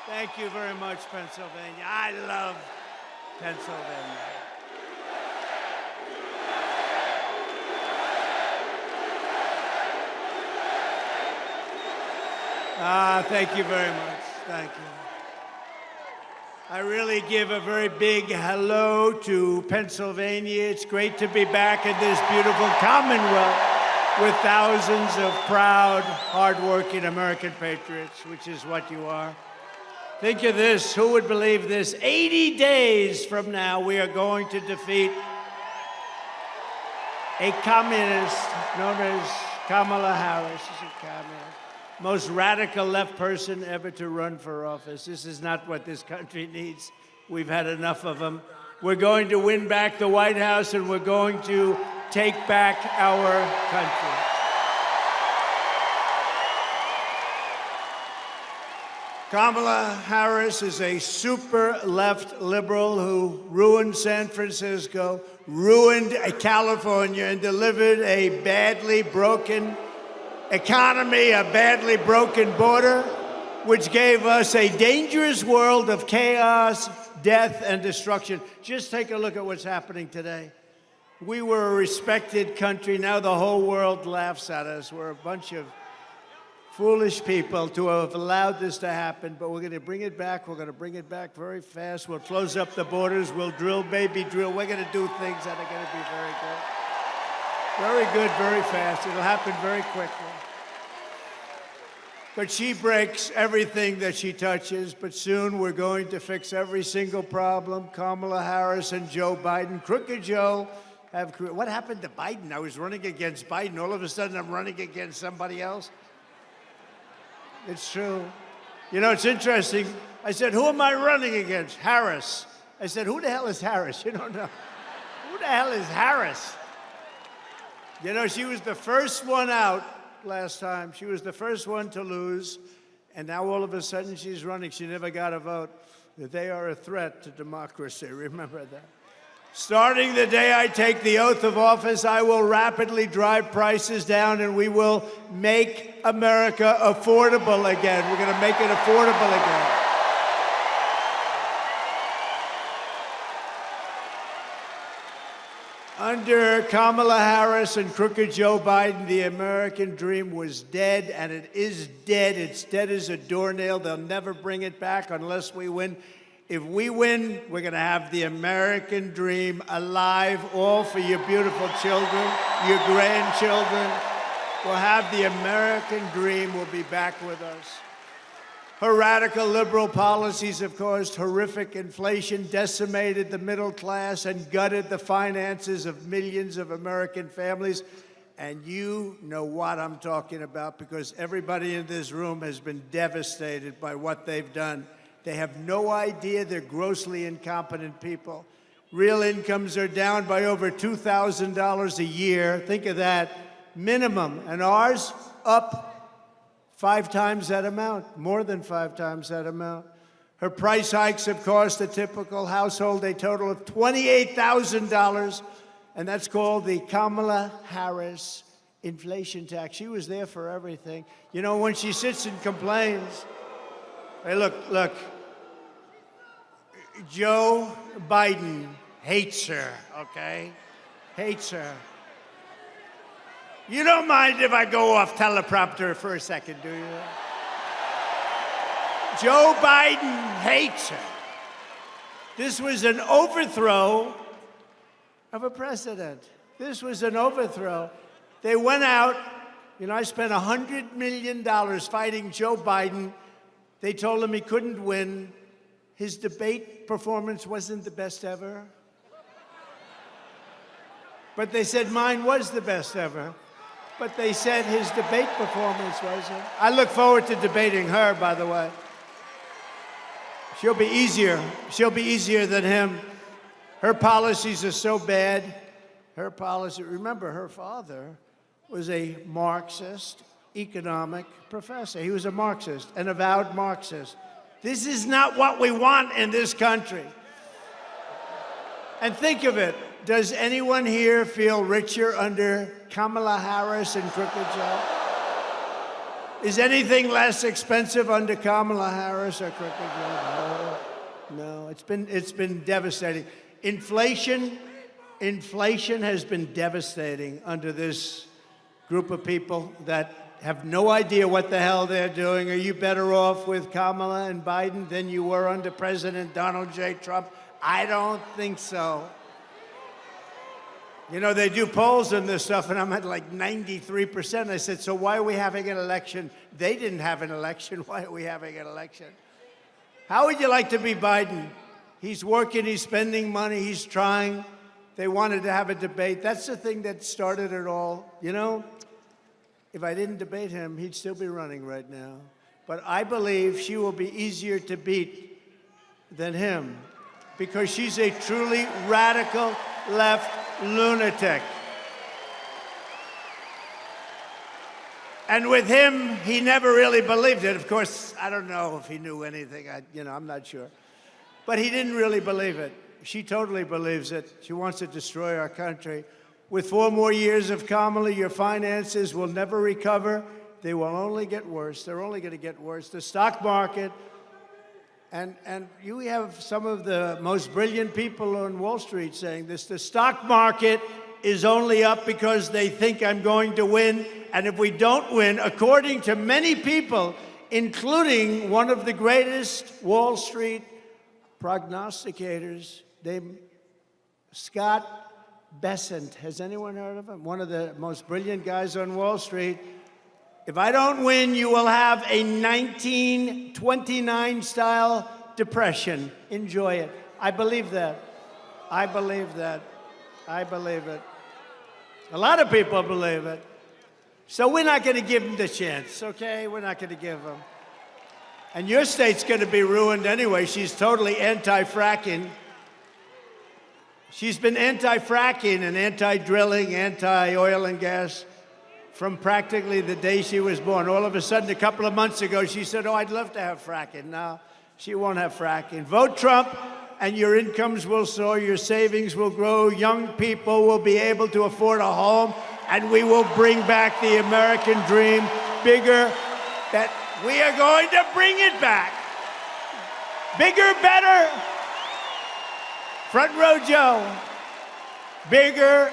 Thank you very much, Pennsylvania. I love Pennsylvania. Thank you very much. Thank you. I really give a very big hello to Pennsylvania. It's great to be back in this beautiful Commonwealth with thousands of proud, hardworking American patriots, which is what you are. Think of this. Who would believe this? 80 days from now, we are going to defeat a communist known as Kamala Harris. She's a communist. Most radical left person ever to run for office. This is not what this country needs. We've had enough of them. We're going to win back the White House, and we're going to take back our country. Kamala Harris is a super left liberal who ruined San Francisco, ruined California, and delivered a badly broken economy, a badly broken border, which gave us a dangerous world of chaos, death, and destruction. Just take a look at what's happening today. We were a respected country. Now the whole world laughs at us. We're a bunch of foolish people to have allowed this to happen, but we're going to bring it back. We're going to bring it back very fast. We'll close up the borders. We'll drill, baby, drill. We're going to do things that are going to be very good. Very good, very fast. It'll happen very quickly. But she breaks everything that she touches, but soon we're going to fix every single problem. Kamala Harris and Joe Biden, Crooked Joe, what happened to Biden? I was running against Biden. All of a sudden, I'm running against somebody else. It's true. You know, it's interesting. I said, who am I running against? Harris. I said, who the hell is Harris? You don't know. Who the hell is Harris? You know, she was the first one out last time. She was the first one to lose. And now all of a sudden she's running. She never got a vote. They are a threat to democracy. Remember that. Starting the day I take the oath of office, I will rapidly drive prices down, and we will make America affordable again. We're going to make it affordable again. Under Kamala Harris and Crooked Joe Biden, the American dream was dead, and it is dead. It's dead as a doornail. They'll never bring it back unless we win. If we win, we're going to have the American dream alive, all for your beautiful children, your grandchildren. We'll have the American dream. We'll be back with us. Her radical liberal policies have caused horrific inflation, decimated the middle class, and gutted the finances of millions of American families. And you know what I'm talking about, because everybody in this room has been devastated by what they've done. They have no idea. They're grossly incompetent people. Real incomes are down by over $2,000 a year. Think of that, minimum. And ours up 5 times that amount, more than 5 times that amount. Her price hikes have cost a typical household a total of $28,000, and that's called the Kamala Harris inflation tax. She was there for everything. You know, when she sits and complains, hey, look, Joe Biden hates her, okay? Hates her. You don't mind if I go off teleprompter for a second, do you? Joe Biden hates her. This was an overthrow of a president. This was an overthrow. They went out. You know, I spent $100 million fighting Joe Biden. They told him he couldn't win. His debate performance wasn't the best ever. But they said mine was the best ever. But they said his debate performance wasn't. I look forward to debating her, by the way. She'll be easier. She'll be easier than him. Her policies are so bad. Her policy, remember, her father was a Marxist economic professor. He was a Marxist, an avowed Marxist. This is not what we want in this country. And think of it. Does anyone here feel richer under Kamala Harris and Crooked Joe? Is anything less expensive under Kamala Harris or Crooked Joe? No, it's been devastating. Inflation has been devastating under this group of people that have no idea what the hell they're doing. Are you better off with Kamala and Biden than you were under President Donald J. Trump? I don't think so. You know, they do polls on this stuff, and I'm at like 93%. I said, so why are we having an election? They didn't have an election. Why are we having an election? How would you like to be Biden? He's working, he's spending money, he's trying. They wanted to have a debate. That's the thing that started it all. You know, if I didn't debate him, he'd still be running right now. But I believe she will be easier to beat than him because she's a truly radical left lunatic. And with him, he never really believed it. Of course, I don't know if he knew anything. I'm not sure. But he didn't really believe it. She totally believes it. She wants to destroy our country. With 4 more years of Kamala, your finances will never recover. They will only get worse. They're only going to get worse. The stock market, and you have some of the most brilliant people on Wall Street saying this, the stock market is only up because they think I'm going to win. And if we don't win, according to many people, including one of the greatest Wall Street prognosticators named Scott Bessent. Has anyone heard of him? One of the most brilliant guys on Wall Street. If I don't win, you will have a 1929-style depression. Enjoy it. I believe that. I believe that. I believe it. A lot of people believe it. So we're not going to give him the chance, okay? We're not going to give him. And your state's going to be ruined anyway. She's totally anti-fracking. She's been anti-fracking and anti-drilling, anti-oil and gas from practically the day she was born. All of a sudden, a couple of months ago, she said, oh, I'd love to have fracking. No, she won't have fracking. Vote Trump, and your incomes will soar, your savings will grow, young people will be able to afford a home, and we will bring back the American dream bigger. That we are going to bring it back. Bigger, better. Front row Joe. Bigger,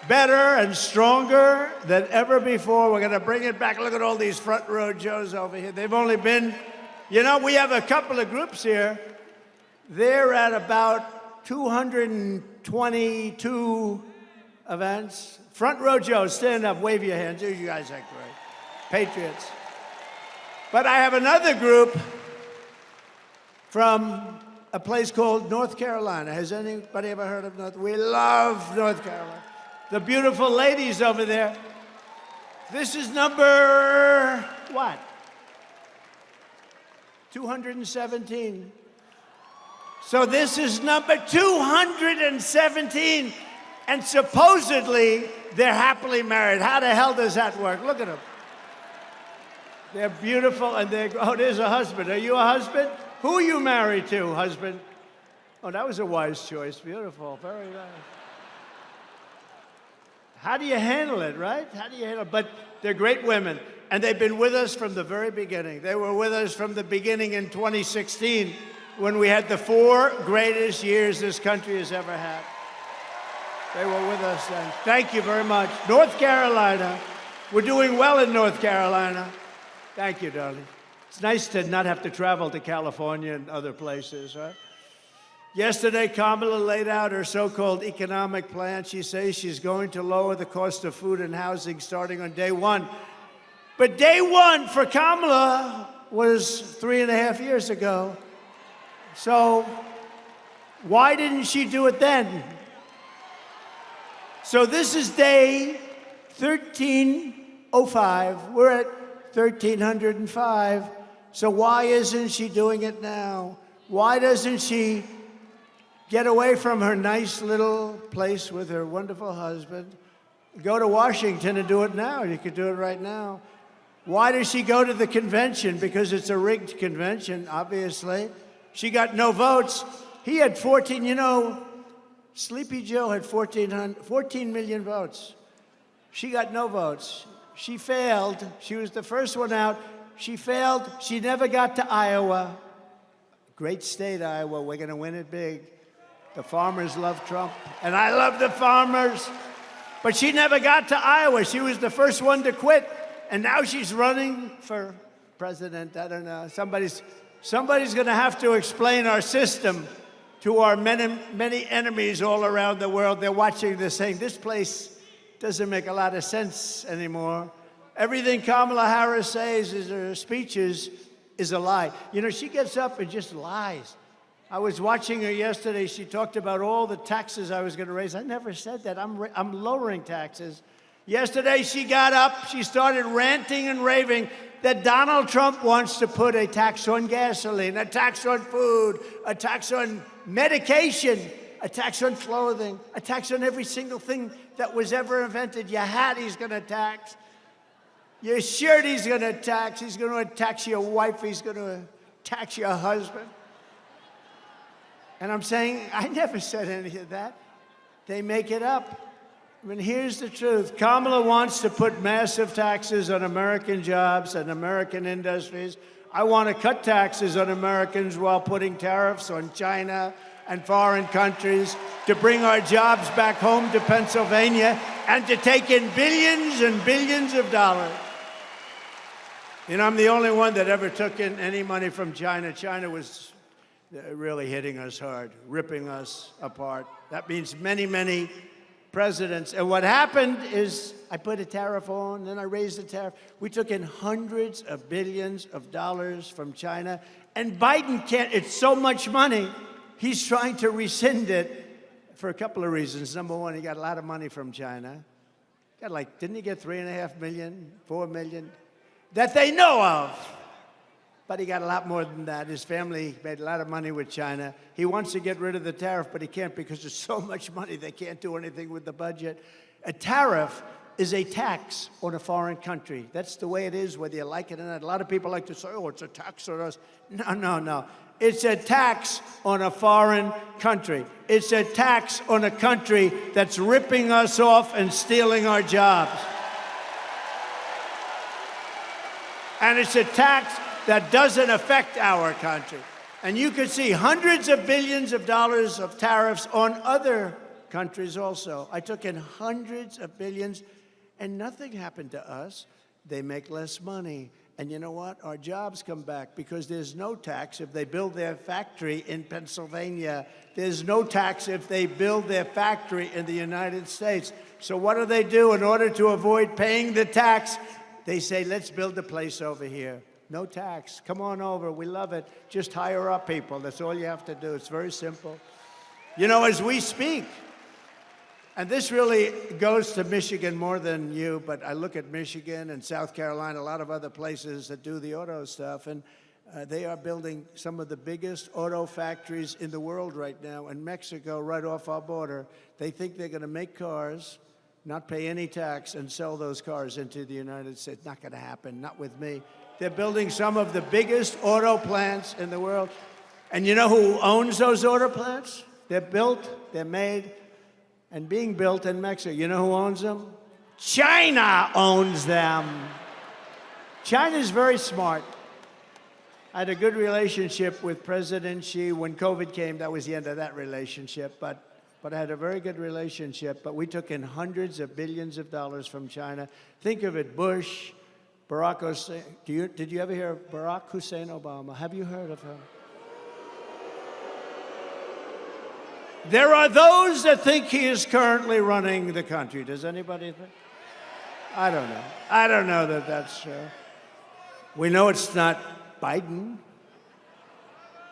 better, and stronger than ever before. We're going to bring it back. Look at all these front row Joes over here. They've only been, you know, we have a couple of groups here. They're at about 222 events. Front row Joe, stand up, wave your hands. You guys are great. Patriots. But I have another group from a place called North Carolina. Has anybody ever heard of North? We love North Carolina. The beautiful ladies over there. This is number, what? 217. So this is number 217. And supposedly, they're happily married. How the hell does that work? Look at them. They're beautiful, and oh, there's a husband. Are you a husband? Who are you married to, husband? Oh, that was a wise choice. Beautiful, very nice. How do you handle it, right? How do you handle it? But they're great women, and they've been with us from the very beginning. They were with us from the beginning in 2016 when we had the 4 greatest years this country has ever had. They were with us then. Thank you very much. North Carolina. We're doing well in North Carolina. Thank you, darling. It's nice to not have to travel to California and other places, right? Yesterday, Kamala laid out her so-called economic plan. She says she's going to lower the cost of food and housing starting on day 1. But day 1 for Kamala was 3.5 years ago. So why didn't she do it then? So this is day 1305. We're at 1305. So why isn't she doing it now? Why doesn't she get away from her nice little place with her wonderful husband? Go to Washington and do it now. You could do it right now. Why does she go to the convention? Because it's a rigged convention, obviously. She got no votes. He had 14, you know, Sleepy Joe had 14 million votes. She got no votes. She failed. She was the first one out. She failed. She never got to Iowa. Great state, Iowa. We're going to win it big. The farmers love Trump, and I love the farmers. But she never got to Iowa. She was the first one to quit, and now she's running for president. I don't know. Somebody's going to have to explain our system to our many enemies all around the world. They're watching this saying, this place doesn't make a lot of sense anymore. Everything Kamala Harris says in her speeches is a lie. You know, she gets up and just lies. I was watching her yesterday. She talked about all the taxes I was going to raise. I never said that. I'm lowering taxes. Yesterday, she got up. She started ranting and raving that Donald Trump wants to put a tax on gasoline, a tax on food, a tax on medication, a tax on clothing, a tax on every single thing that was ever invented. Your hat, he's going to tax. Your shirt, he's going to tax. He's going to tax your wife. He's going to tax your husband. And I'm saying, I never said any of that. They make it up. I mean, here's the truth. Kamala wants to put massive taxes on American jobs and American industries. I want to cut taxes on Americans while putting tariffs on China and foreign countries to bring our jobs back home to Pennsylvania and to take in billions and billions of dollars. You know, I'm the only one that ever took in any money from China. China was really hitting us hard, ripping us apart. That means many, many presidents. And what happened is I put a tariff on, then I raised the tariff. We took in hundreds of billions of dollars from China. And Biden can't, it's so much money, he's trying to rescind it for a couple of reasons. Number one, he got a lot of money from China. Got like, didn't he get 3.5 million, 4 million? That they know of. But he got a lot more than that. His family made a lot of money with China. He wants to get rid of the tariff, but he can't because there's so much money they can't do anything with the budget. A tariff is a tax on a foreign country. That's the way it is, whether you like it or not. A lot of people like to say, oh, it's a tax on us. No, no, no. It's a tax on a foreign country. It's a tax on a country that's ripping us off and stealing our jobs. And it's a tax that doesn't affect our country. And you could see hundreds of billions of dollars of tariffs on other countries also. I took in hundreds of billions, and nothing happened to us. They make less money. And you know what? Our jobs come back because there's no tax if they build their factory in Pennsylvania. There's no tax if they build their factory in the United States. So what do? In order to avoid paying the tax, they say, let's build a place over here. No tax. Come on over. We love it. Just hire our people. That's all you have to do. It's very simple. You know, as we speak, and this really goes to Michigan more than you, but I look at Michigan and South Carolina, a lot of other places that do the auto stuff, and they are building some of the biggest auto factories in the world right now. In Mexico, right off our border, they think they're going to make cars, not pay any tax, and sell those cars into the United States. Not going to happen. Not with me. They're building some of the biggest auto plants in the world. And you know who owns those auto plants? They're built, they're made, and being built in Mexico. You know who owns them? China owns them. China's very smart. I had a good relationship with President Xi. When COVID came, that was the end of that relationship. But I had a very good relationship. But we took in hundreds of billions of dollars from China. Think of it, Bush, Barack Hussein. Did you ever hear of Barack Hussein Obama? Have you heard of him? There are those that think he is currently running the country. Does anybody think? I don't know. I don't know that that's true. We know it's not Biden.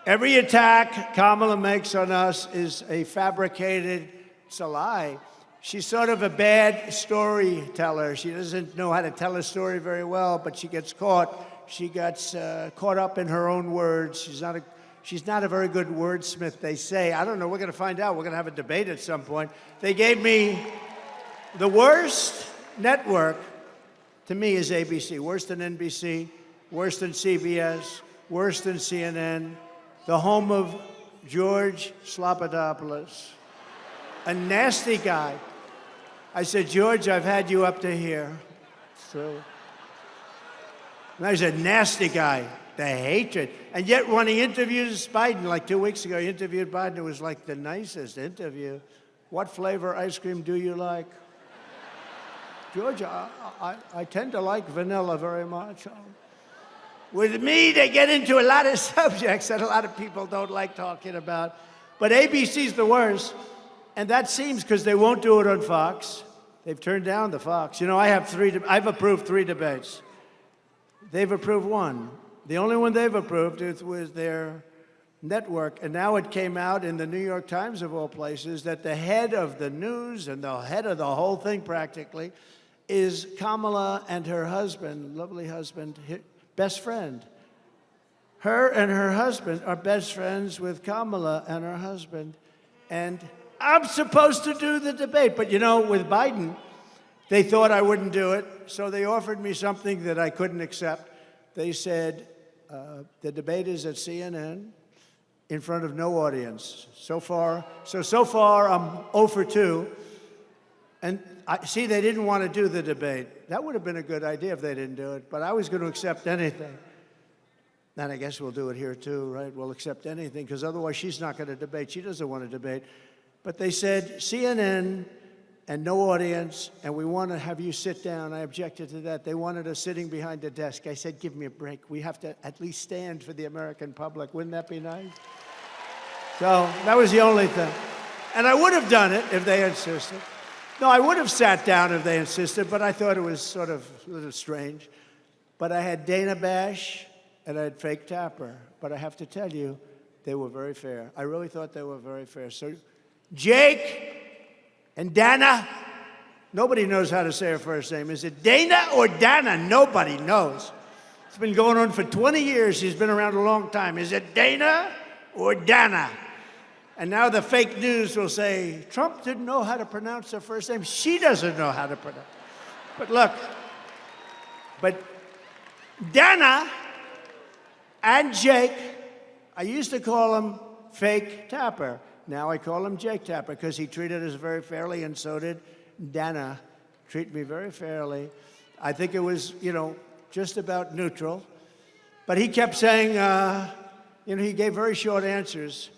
Every attack Kamala makes on us is a fabricated, it's a lie. She's sort of a bad storyteller. She doesn't know how to tell a story very well, but she gets caught. She gets caught up in her own words. She's not a very good wordsmith, they say. I don't know. We're going to find out. We're going to have a debate at some point. They gave me the worst network, to me, is ABC. Worse than NBC, worse than CBS, worse than CNN, the home of George Slopadopoulos, a nasty guy. I said, George, I've had you up to here. So, now he's a nasty guy, the hatred. And yet when he interviews Biden, like 2 weeks ago, he interviewed Biden, it was like the nicest interview. What flavor ice cream do you like? Georgia, I tend to like vanilla very much. With me, they get into a lot of subjects that a lot of people don't like talking about. But ABC's the worst. And that seems because they won't do it on Fox. They've turned down the Fox. You know, I've approved 3 debates. They've approved 1. The only one they've approved was their network. And now it came out in the New York Times, of all places, that the head of the news and the head of the whole thing practically is Kamala and her husband, lovely husband, best friend. Her and her husband are best friends with Kamala and her husband. And I'm supposed to do the debate. But, you know, with Biden, they thought I wouldn't do it. So they offered me something that I couldn't accept. They said, the debate is at CNN in front of no audience. So far, I'm 0 for 2. And see, they didn't want to do the debate. That would have been a good idea if they didn't do it. But I was going to accept anything. And I guess we'll do it here too, right? We'll accept anything, because otherwise she's not going to debate. She doesn't want to debate. But they said CNN and no audience, and we want to have you sit down. I objected to that. They wanted us sitting behind a desk. I said, give me a break. We have to at least stand for the American public. Wouldn't that be nice? So that was the only thing. And I would have done it if they insisted. No, I would have sat down if they insisted, but I thought it was sort of a little strange. But I had Dana Bash and I had Fake Tapper. But I have to tell you, they were very fair. I really thought they were very fair. So Jake and Dana, nobody knows how to say her first name. Is it Dana or Dana? Nobody knows. It's been going on for 20 years. She's been around a long time. Is it Dana or Dana? And now the fake news will say, Trump didn't know how to pronounce her first name. She doesn't know how to pronounce it. But look, but Dana and Jake, I used to call him Fake Tapper. Now I call him Jake Tapper because he treated us very fairly, and so did Dana. Treat me very fairly. I think it was, you know, just about neutral. But he kept saying, you know, he gave very short answers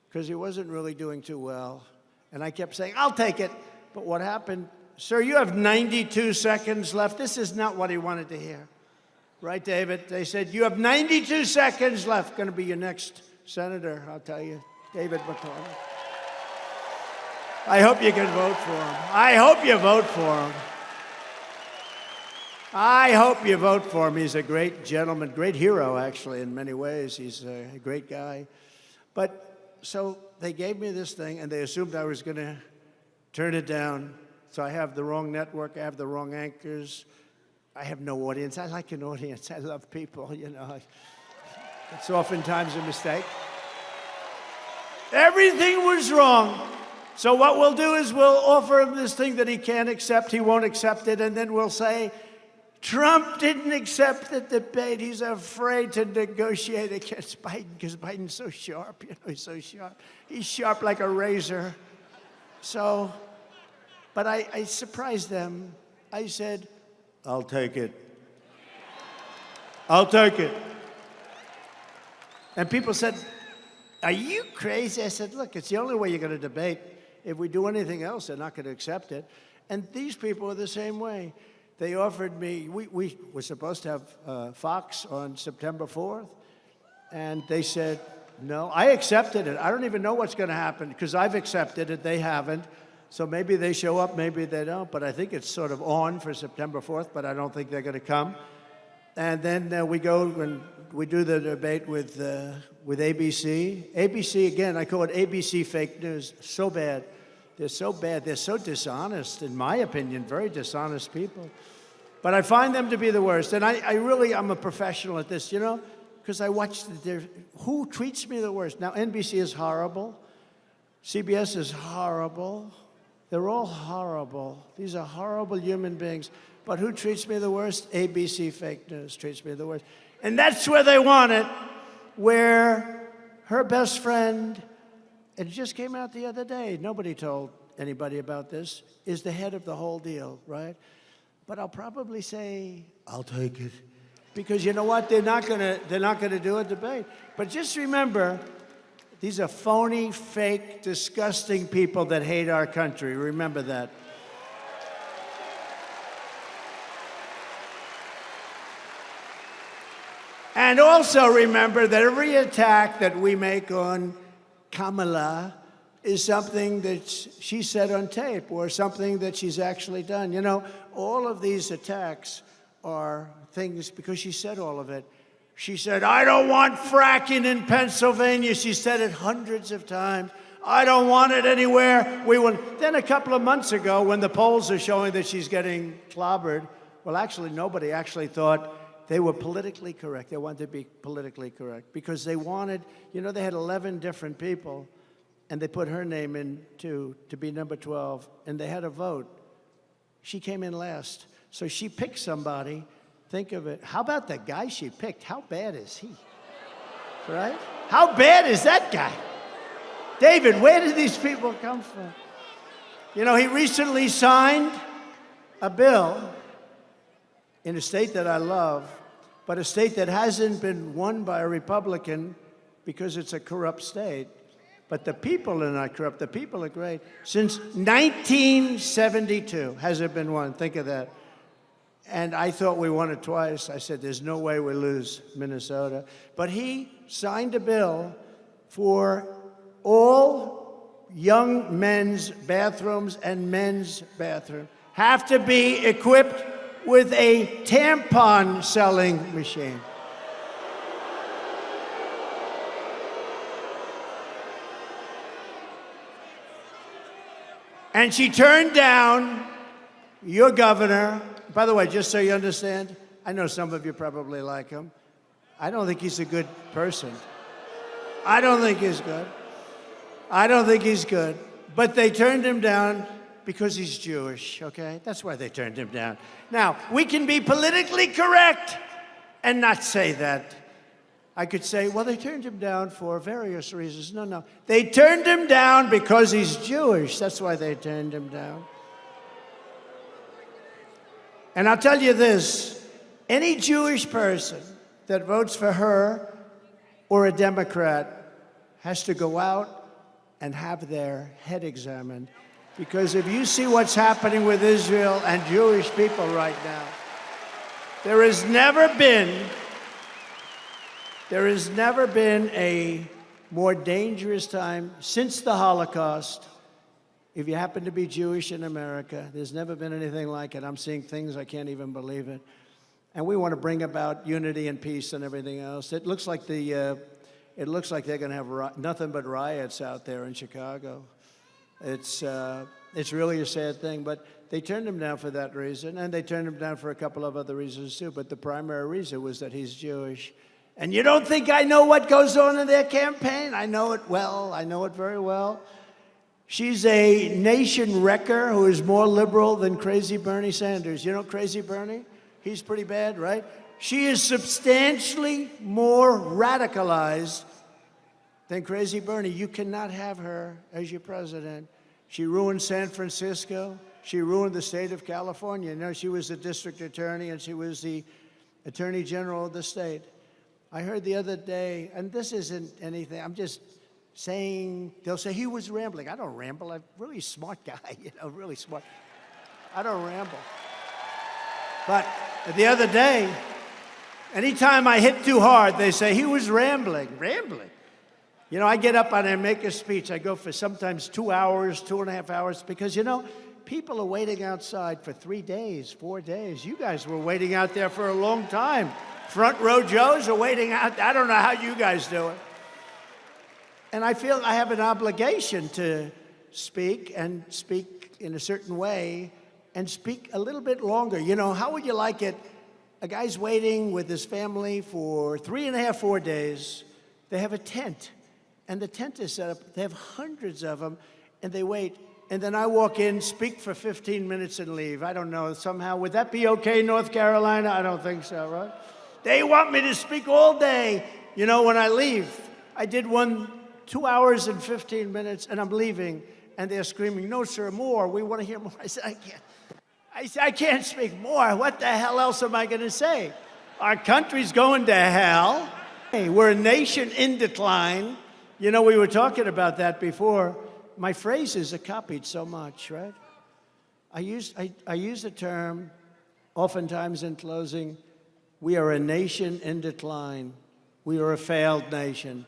because he wasn't really doing too well. And I kept saying, I'll take it. But what happened? Sir, you have 92 seconds left. This is not what he wanted to hear. Right, David? They said, you have 92 seconds left. Going to be your next senator, I'll tell you. David McConnell. I hope you can vote for him. I hope you vote for him. I hope you vote for him. He's a great gentleman, great hero, actually, in many ways. He's a great guy. But so they gave me this thing, and they assumed I was going to turn it down. So I have the wrong network. I have the wrong anchors. I have no audience. I like an audience. I love people, you know. It's oftentimes a mistake. Everything was wrong. So what we'll do is we'll offer him this thing that he can't accept. He won't accept it. And then we'll say, Trump didn't accept the debate. He's afraid to negotiate against Biden because Biden's so sharp. You know, he's so sharp. He's sharp like a razor. So, but I surprised them. I said, I'll take it. I'll take it. And people said, are you crazy? I said, look, it's the only way you're going to debate. If we do anything else, they're not going to accept it. And these people are the same way. They offered me, we were supposed to have Fox on September 4th, and they said, no. I accepted it. I don't even know what's going to happen because I've accepted it. They haven't. So maybe they show up, maybe they don't. But I think it's sort of on for September 4th, but I don't think they're going to come. And then we go and we do the debate with ABC. ABC, again, I call it ABC fake news. So bad. They're so bad. They're so dishonest, in my opinion, very dishonest people. But I find them to be the worst. And I'm a professional at this, you know, because I watch who treats me the worst. Now, NBC is horrible. CBS is horrible. They're all horrible. These are horrible human beings. But who treats me the worst? ABC fake news treats me the worst. And that's where they want it, where her best friend, it just came out the other day, nobody told anybody about this, is the head of the whole deal, right? but I'll probably say, I'll take it. Because you know what? They're not gonna do a debate. But just remember, these are phony, fake, disgusting people that hate our country. Remember that. And also remember that every attack that we make on Kamala is something that she said on tape or something that she's actually done. You know, all of these attacks are things because she said all of it. She said, I don't want fracking in Pennsylvania. She said it hundreds of times. I don't want it anywhere. Then a couple of months ago, when the polls are showing that she's getting clobbered, well, actually, nobody actually thought they were politically correct. They wanted to be politically correct because they wanted, you know, they had 11 different people, and they put her name in to be number 12, and they had a vote. She came in last. So she picked somebody. Think of it. How about the guy she picked? How bad is he? Right? How bad is that guy? David, where did these people come from? You know, he recently signed a bill in a state that I love, but a state that hasn't been won by a Republican because it's a corrupt state. But the people are not corrupt. The people are great. Since 1972 has it been won. Think of that. And I thought we won it twice. I said, there's no way we lose Minnesota. But he signed a bill for all young men's bathrooms and men's bathrooms have to be equipped with a tampon selling machine. And she turned down your governor. By the way, just so you understand, I know some of you probably like him. I don't think he's a good person. I don't think he's good. I don't think he's good. But they turned him down because he's Jewish, okay? That's why they turned him down. Now, we can be politically correct and not say that. I could say, well, they turned him down for various reasons. No. They turned him down because he's Jewish. That's why they turned him down. And I'll tell you this, any Jewish person that votes for her or a Democrat has to go out and have their head examined. Because if you see what's happening with Israel and Jewish people right now, there has never been a more dangerous time since the Holocaust. If you happen to be Jewish in America, there's never been anything like it. I'm seeing things, I can't even believe it. And we want to bring about unity and peace and everything else. It looks like they're going to have nothing but riots out there in Chicago. It's really a sad thing, but they turned him down for that reason, and they turned him down for a couple of other reasons too, but the primary reason was that he's Jewish. And you don't think I know what goes on in their campaign? I know it well. I know it very well. She's a nation wrecker who is more liberal than crazy Bernie Sanders. You know crazy Bernie? He's pretty bad, right? She is substantially more radicalized than crazy Bernie. You cannot have her as your president. She ruined San Francisco. She ruined the state of California. You know, she was the district attorney and she was the attorney general of the state. I heard the other day, and this isn't anything, I'm just saying, they'll say he was rambling. I don't ramble. I'm a really smart guy, you know, really smart. I don't ramble. But the other day, anytime I hit too hard, they say he was rambling. Rambling. You know, I get up and I make a speech. I go for sometimes 2 hours, 2.5 hours, because, you know, people are waiting outside for 3 days, 4 days. You guys were waiting out there for a long time. Front row Joes are waiting out. I don't know how you guys do it. And I feel I have an obligation to speak and speak in a certain way and speak a little bit longer. You know, how would you like it? A guy's waiting with his family for 3.5, 4 days. They have a tent, and the tent is set up. They have hundreds of them, and they wait. And then I walk in, speak for 15 minutes, and leave. I don't know, somehow. Would that be okay, North Carolina? I don't think so, right? They want me to speak all day. You know, when I leave, I did one 2 hours and 15 minutes, and I'm leaving, and they're screaming, no, sir, more. We want to hear more. I said, I can't. I can't speak more. What the hell else am I going to say? Our country's going to hell. Hey, we're a nation in decline. You know, we were talking about that before. My phrases are copied so much, right? I use the term oftentimes in closing, we are a nation in decline. We are a failed nation.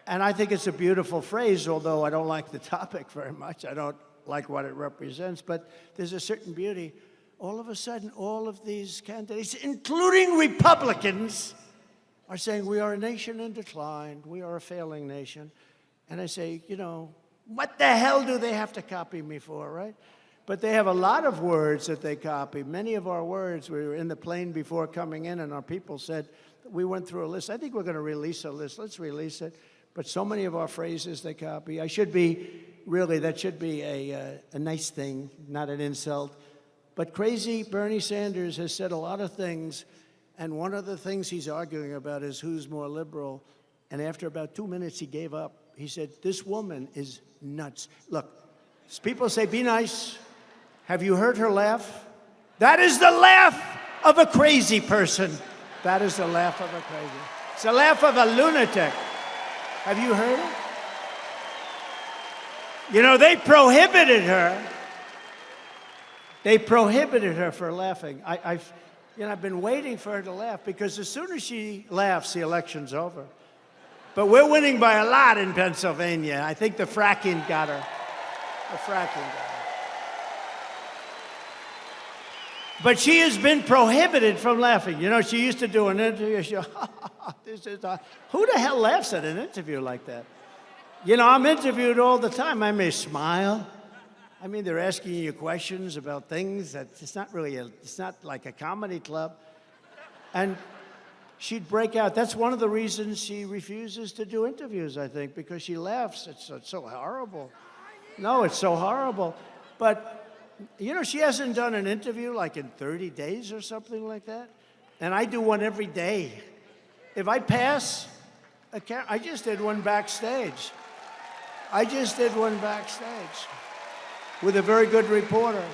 And I think it's a beautiful phrase, although I don't like the topic very much. I don't like what it represents, but there's a certain beauty. All of a sudden, all of these candidates, including Republicans, are saying we are a nation in decline. We are a failing nation. And I say, you know, what the hell do they have to copy me for, right? But they have a lot of words that they copy. Many of our words, we were in the plane before coming in, and our people said, we went through a list. I think we're going to release a list. Let's release it. But so many of our phrases they copy. I should be, really, that should be a nice thing, not an insult. But crazy Bernie Sanders has said a lot of things, and one of the things he's arguing about is who's more liberal. And after about 2 minutes, he gave up. He said, this woman is nuts. Look, people say, be nice. Have you heard her laugh? That is the laugh of a crazy person. That is the laugh of a crazy. It's the laugh of a lunatic. Have you heard it? You know, they prohibited her. They prohibited her for laughing. I've been waiting for her to laugh because as soon as she laughs, the election's over. But we're winning by a lot in Pennsylvania. I think the fracking got her. The fracking got her. But she has been prohibited from laughing. You know, she used to do an interview. She, who the hell laughs at an interview like that? You know, I'm interviewed all the time. I may smile. I mean, they're asking you questions about things that it's not really it's not like a comedy club. And she'd break out. That's one of the reasons she refuses to do interviews, I think, because she laughs. It's so horrible. No, it's so horrible. But you know, she hasn't done an interview like in 30 days or something like that. And I do one every day. If I pass, I just did one backstage. I just did one backstage with a very good reporter.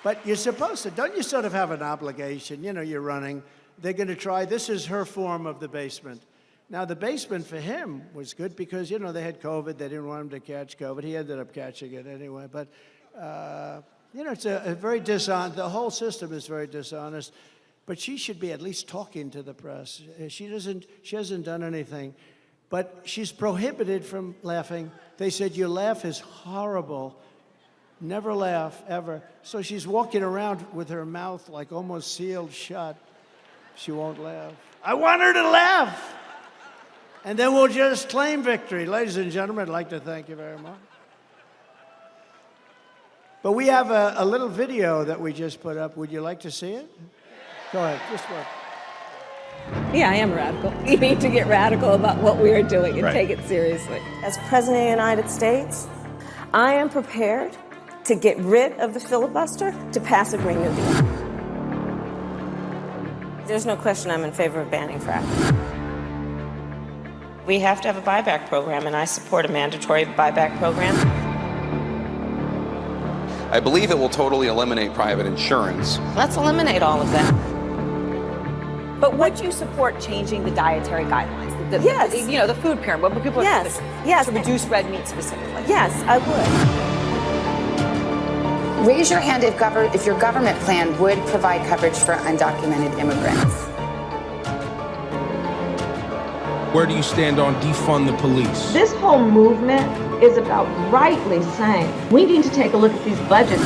But you're supposed to, don't you sort of have an obligation? You know, you're running. They're going to try, this is her form of the basement. Now, the basement for him was good because, you know, they had COVID. They didn't want him to catch COVID. He ended up catching it anyway. But, you know, it's a very dishonest, the whole system is very dishonest. But she should be at least talking to the press. She hasn't done anything. But she's prohibited from laughing. They said, your laugh is horrible. Never laugh, ever. So she's walking around with her mouth like almost sealed shut. She won't laugh. I want her to laugh. And then we'll just claim victory. Ladies and gentlemen, I'd like to thank you very much. But we have a little video that we just put up. Would you like to see it? Go ahead, just work. Yeah, I am radical. We need to get radical about what we are doing and take it seriously. As President of the United States, I am prepared to get rid of the filibuster to pass a Green New Deal. There's no question I'm in favor of banning fracking. We have to have a buyback program, and I support a mandatory buyback program. I believe it will totally eliminate private insurance. Let's eliminate all of that. But would you support changing the dietary guidelines? Yes. You know, the food pyramid. What people Yes. Yes. To reduce red meat specifically. Yes, I would. Raise your hand if your government plan would provide coverage for undocumented immigrants. Where do you stand on defund the police? This whole movement is about rightly saying we need to take a look at these budgets.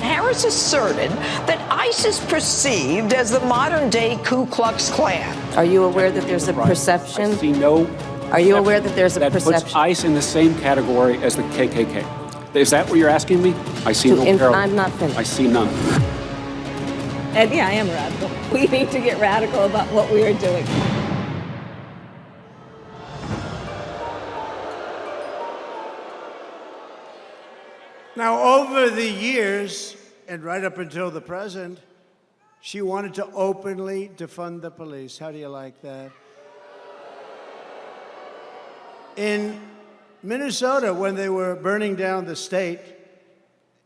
Harris asserted that ICE is perceived as the modern-day Ku Klux Klan. Are you aware that there's a perception? I see no. Are you aware that there's a perception? That puts ICE in the same category as the KKK. Is that what you're asking me? I see no parallel. I'm not finished. I see none. And yeah, I am radical. We need to get radical about what we are doing. Now, over the years, and right up until the present, she wanted to openly defund the police. How do you like that? In Minnesota, when they were burning down the state,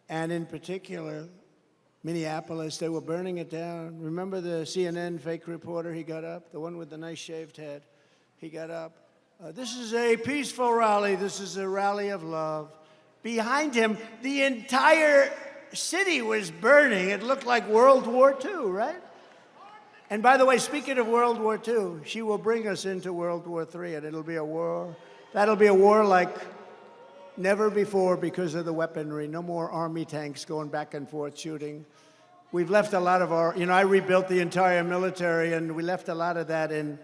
And in particular, Minneapolis, they were burning it down. Remember the CNN fake reporter? He got up, the one with the nice shaved head. He got up. This is a peaceful rally. This is a rally of love. Behind him, the entire city was burning. It looked like World War II, right? And by the way, speaking of World War II, she will bring us into World War III, and it'll be a war. That'll be a war like never before because of the weaponry. No more army tanks going back and forth shooting. We've left a lot of our, I rebuilt the entire military, and we left a lot of that in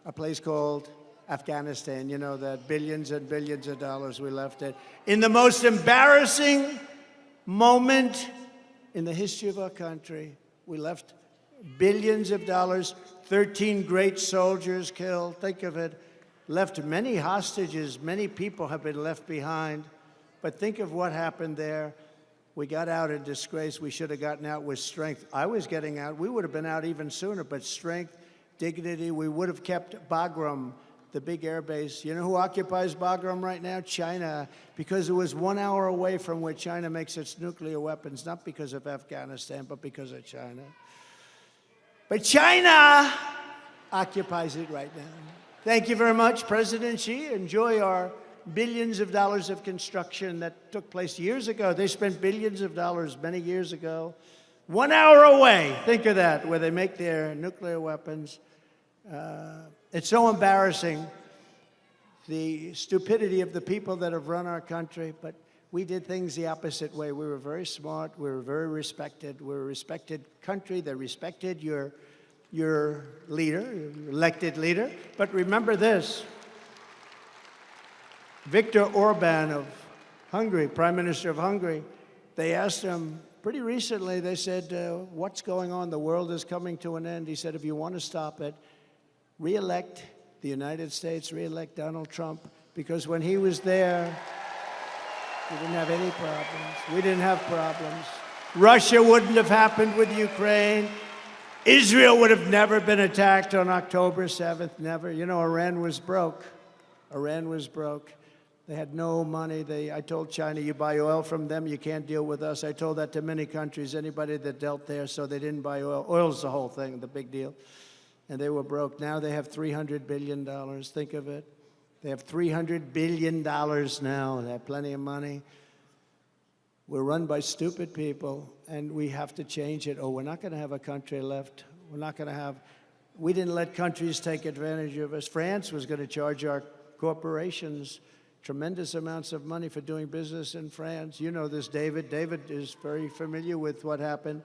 a place called Afghanistan. You know that billions and billions of dollars we left it. In the most embarrassing moment in the history of our country, we left billions of dollars, 13 great soldiers killed. Think of it. Left many hostages. Many people have been left behind. But think of what happened there. We got out in disgrace. We should have gotten out with strength. I was getting out. We would have been out even sooner, but strength, dignity. We would have kept Bagram, the big air base. You know who occupies Bagram right now? China, because it was 1 hour away from where China makes its nuclear weapons, not because of Afghanistan, but because of China. But China occupies it right now. Thank you very much, President Xi. Enjoy our billions of dollars of construction that took place years ago. They spent billions of dollars many years ago. 1 hour away, think of that, where they make their nuclear weapons. It's so embarrassing, the stupidity of the people that have run our country, but we did things the opposite way. We were very smart. We were very respected. We're a respected country. They respected your leader, your elected leader. But remember this. Viktor Orban of Hungary, Prime Minister of Hungary, they asked him pretty recently, they said, what's going on? The world is coming to an end. He said, if you want to stop it, re-elect the United States, re-elect Donald Trump, because when he was there, we didn't have any problems. We didn't have problems. Russia wouldn't have happened with Ukraine. Israel would have never been attacked on October 7th, never. You know, Iran was broke. Iran was broke. They had no money. I told China, you buy oil from them, you can't deal with us. I told that to many countries, anybody that dealt there, so they didn't buy oil. Oil's the whole thing, the big deal. And they were broke. Now they have $300 billion. Think of it. They have $300 billion now. They have plenty of money. We're run by stupid people, and we have to change it. Oh, we're not going to have a country left. We're not going to have. We didn't let countries take advantage of us. France was going to charge our corporations tremendous amounts of money for doing business in France. You know this, David. David is very familiar with what happened.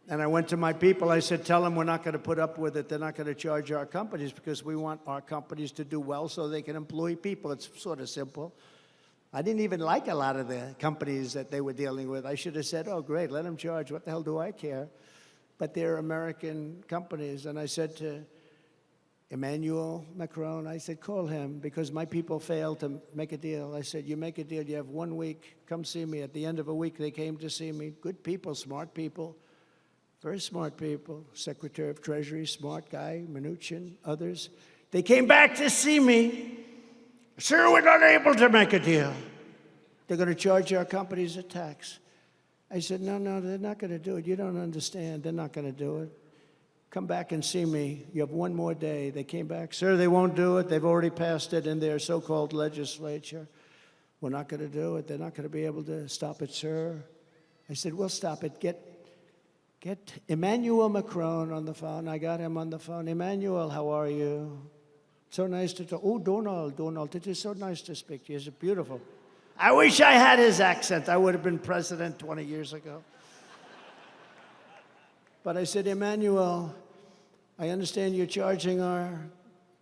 And I went to my people, I said, tell them we're not going to put up with it. They're not going to charge our companies because we want our companies to do well so they can employ people. It's sort of simple. I didn't even like a lot of the companies that they were dealing with. I should have said, oh, great, let them charge. What the hell do I care? But they're American companies. And I said to Emmanuel Macron, I said, call him, because my people failed to make a deal. I said, you make a deal, you have 1 week, come see me. At the end of a week, they came to see me. Good people, smart people. Very smart people, Secretary of Treasury, smart guy, Mnuchin, others. They came back to see me. Sir, we're not able to make a deal. They're going to charge our companies a tax. I said, no, they're not going to do it. You don't understand. They're not going to do it. Come back and see me. You have 1 more day. They came back. Sir, they won't do it. They've already passed it in their so-called legislature. We're not going to do it. They're not going to be able to stop it, sir. I said, we'll stop it. Get Emmanuel Macron on the phone. I got him on the phone. Emmanuel, how are you? So nice to talk. Oh, Donald, it is so nice to speak to you. It's beautiful. I wish I had his accent. I would have been president 20 years ago. But I said, Emmanuel, I understand you're charging our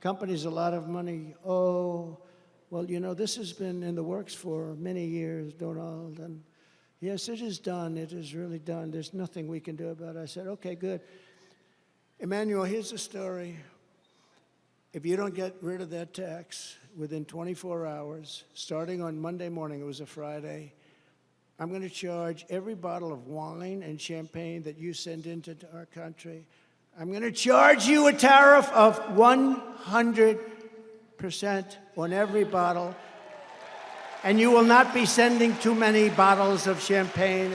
companies a lot of money. Oh, well, you know, this has been in the works for many years, Donald. And yes, it is done. It is really done. There's nothing we can do about it. I said, okay, good. Emmanuel, here's the story. If you don't get rid of that tax within 24 hours, starting on Monday morning, it was a Friday, I'm going to charge every bottle of wine and champagne that you send into our country. I'm going to charge you a tariff of 100% on every bottle. And you will not be sending too many bottles of champagne.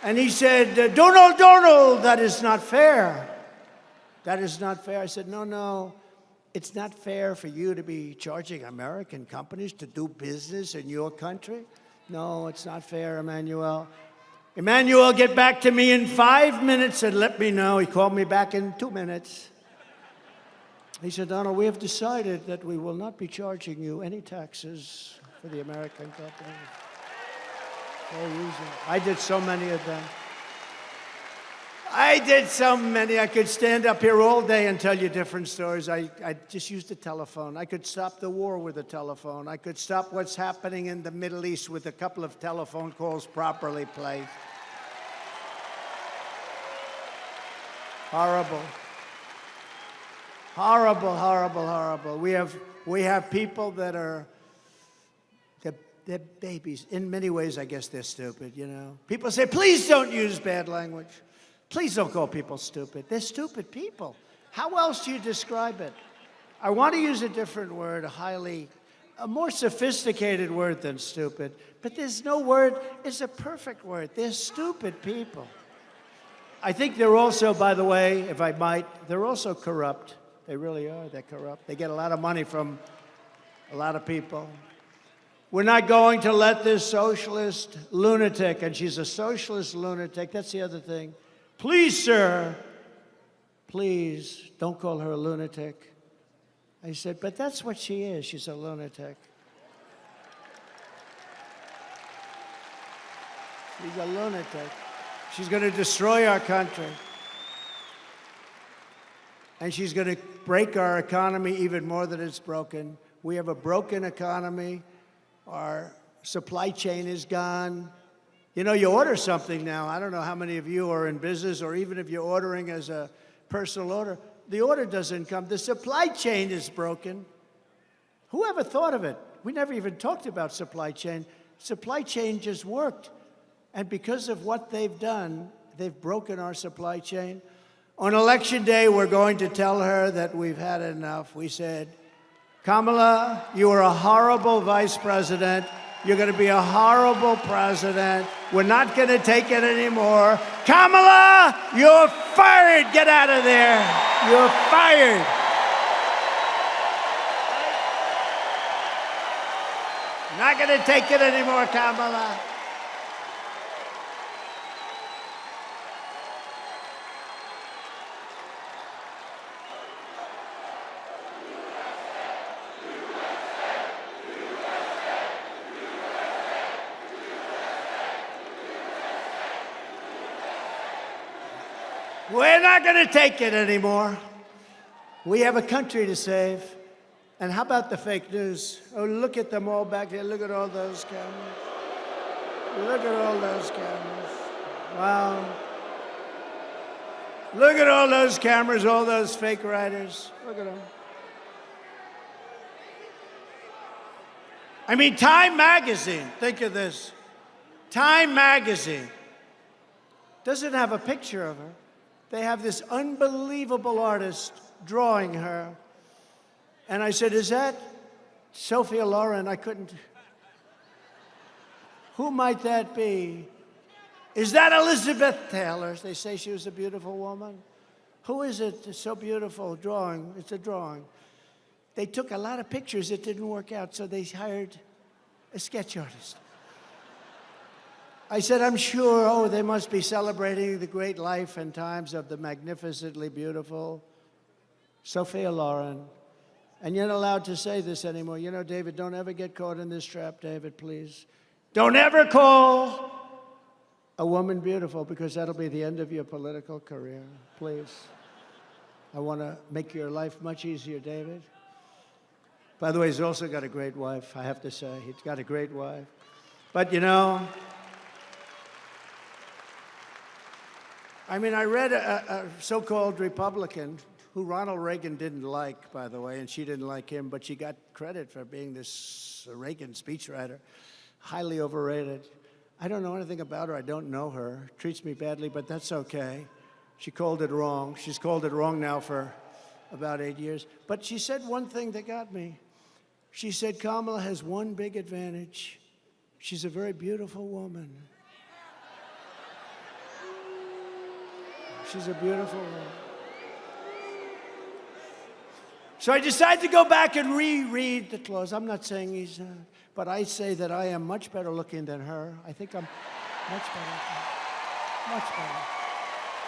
And he said, Donald, that is not fair. That is not fair. I said, no, it's not fair for you to be charging American companies to do business in your country. No, it's not fair, Emmanuel. Emmanuel, get back to me in 5 minutes and let me know. He called me back in 2 minutes. He said, Donald, we have decided that we will not be charging you any taxes for the American companies. No reason. I did so many of them. I did so many. I could stand up here all day and tell you different stories. I just used the telephone. I could stop the war with a telephone. I could stop what's happening in the Middle East with a couple of telephone calls properly placed. Horrible. Horrible, horrible, horrible. We have people that are, they're babies. In many ways, I guess they're stupid, you know. People say, please don't use bad language. Please don't call people stupid. They're stupid people. How else do you describe it? I want to use a different word, a more sophisticated word than stupid. But there's no word, it's a perfect word. They're stupid people. I think they're also, by the way, if I might, they're also corrupt. They really are. They're corrupt. They get a lot of money from a lot of people. We're not going to let this socialist lunatic, and she's a socialist lunatic, that's the other thing. Please, sir, please don't call her a lunatic. I said, but that's what she is. She's a lunatic. She's a lunatic. She's going to destroy our country. And she's going to break our economy even more than it's broken. We have a broken economy. Our supply chain is gone. You know, you order something now. I don't know how many of you are in business, or even if you're ordering as a personal order, the order doesn't come. The supply chain is broken. Who ever thought of it? We never even talked about supply chain. Supply chain just worked. And because of what they've done, they've broken our supply chain. On Election Day, we're going to tell her that we've had enough. We said, Kamala, you are a horrible vice president. You're going to be a horrible president. We're not going to take it anymore. Kamala, you're fired. Get out of there. You're fired. Not going to take it anymore, Kamala. We're not going to take it anymore. We have a country to save. And how about the fake news? Oh, look at them all back there. Look at all those cameras. Look at all those cameras. Wow. Look at all those cameras, all those fake writers. Look at them. I mean, Time magazine, think of this. Time magazine doesn't have a picture of her. They have this unbelievable artist drawing her. And I said, is that Sophia Loren? I couldn't. Who might that be? Is that Elizabeth Taylor? They say she was a beautiful woman. Who is it? It's so beautiful. Drawing. It's a drawing. They took a lot of pictures. It didn't work out, so they hired a sketch artist. I said, I'm sure, oh, they must be celebrating the great life and times of the magnificently beautiful Sophia Loren. And you're not allowed to say this anymore. You know, David, don't ever get caught in this trap, David, please. Don't ever call a woman beautiful, because that'll be the end of your political career. Please. I want to make your life much easier, David. By the way, he's also got a great wife, I have to say. He's got a great wife. But, you know, I mean, I read a so-called Republican who Ronald Reagan didn't like, by the way, and she didn't like him, but she got credit for being this Reagan speechwriter. Highly overrated. I don't know anything about her. I don't know her. Treats me badly, but that's okay. She called it wrong. She's called it wrong now for about 8 years. But she said one thing that got me. She said Kamala has one big advantage. She's a very beautiful woman. She's a beautiful woman. So I decided to go back and reread the clause. I'm not saying he's not, but I say that I am much better looking than her. I think I'm much better. Much better.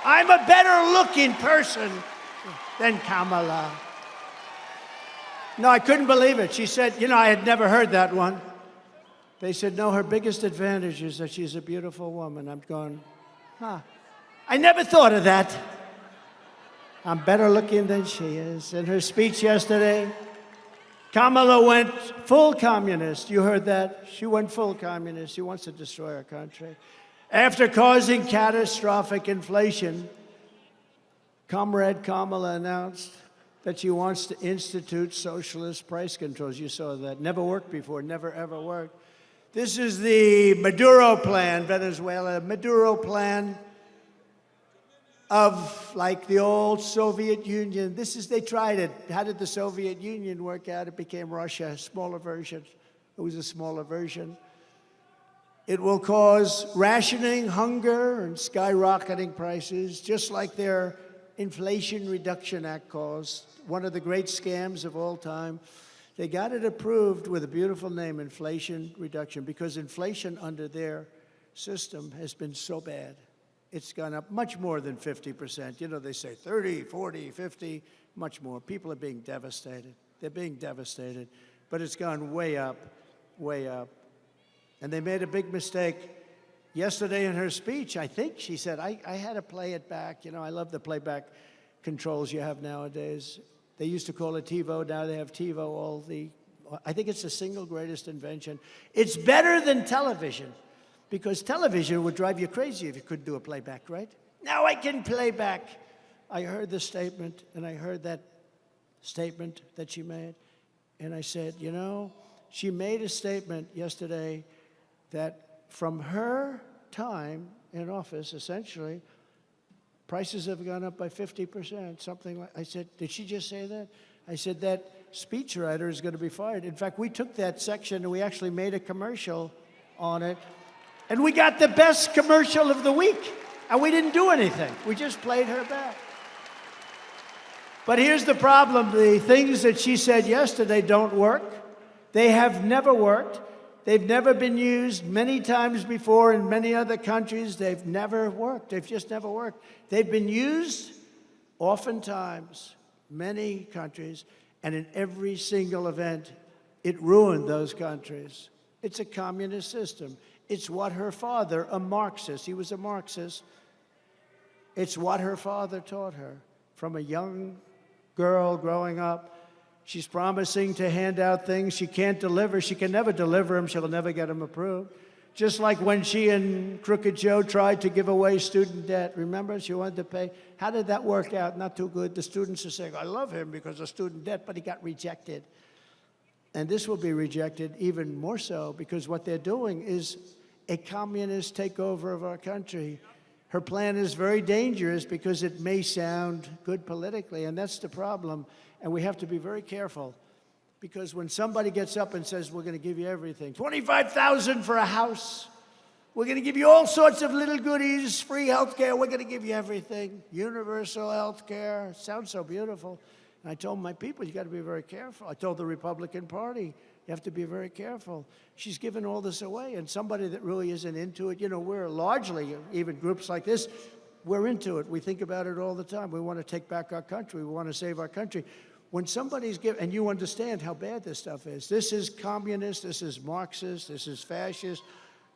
I'm a better looking person than Kamala. No, I couldn't believe it. She said, you know, I had never heard that one. They said, no, her biggest advantage is that she's a beautiful woman. I'm going, huh. I never thought of that. I'm better looking than she is. In her speech yesterday, Kamala went full communist. You heard that? She went full communist. She wants to destroy our country. After causing catastrophic inflation, Comrade Kamala announced that she wants to institute socialist price controls. You saw that. Never worked before, never ever worked. This is the Maduro plan, Venezuela. Maduro plan of like the old Soviet Union. They tried it. How did the Soviet Union work out? It became Russia, a smaller version. It was a smaller version. It will cause rationing, hunger, and skyrocketing prices, just like their Inflation Reduction Act caused, one of the great scams of all time. They got it approved with a beautiful name, Inflation Reduction, because inflation under their system has been so bad. It's gone up much more than 50%. You know, they say 30, 40, 50, much more. People are being devastated. They're being devastated. But it's gone way up, way up. And they made a big mistake. Yesterday in her speech, I think she said, I had to play it back. You know, I love the playback controls you have nowadays. They used to call it TiVo. Now they have TiVo. I think it's the single greatest invention. It's better than television. Because television would drive you crazy if you couldn't do a playback, right? Now I can play back. I heard the statement, and I heard that statement that she made. And I said, you know, she made a statement yesterday that from her time in office, essentially, prices have gone up by 50%, something like. I said, did she just say that? I said, that speechwriter is going to be fired. In fact, we took that section and we actually made a commercial on it. And we got the best commercial of the week. And we didn't do anything. We just played her back. But here's the problem. The things that she said yesterday don't work. They have never worked. They've never been used many times before in many other countries. They've never worked. They've just never worked. They've been used oftentimes, many countries, and in every single event, it ruined those countries. It's a communist system. It's what her father, a Marxist, he was a Marxist, it's what her father taught her from a young girl growing up. She's promising to hand out things she can't deliver. She can never deliver them. She'll never get them approved. Just like when she and Crooked Joe tried to give away student debt. Remember, she wanted to pay. How did that work out? Not too good. The students are saying, I love him because of student debt, but he got rejected. And this will be rejected even more so because what they're doing is a communist takeover of our country. Her plan is very dangerous because it may sound good politically, and that's the problem. And we have to be very careful because when somebody gets up and says, we're going to give you everything, $25,000 for a house, we're going to give you all sorts of little goodies, free health care, we're going to give you everything, universal health care, sounds so beautiful. And I told my people, you got to be very careful. I told the Republican Party, you have to be very careful. She's given all this away, and somebody that really isn't into it, you know, we're largely, even groups like this, we're into it. We think about it all the time. We want to take back our country. We want to save our country. When somebody's given, and you understand how bad this stuff is. This is communist, this is Marxist, this is fascist.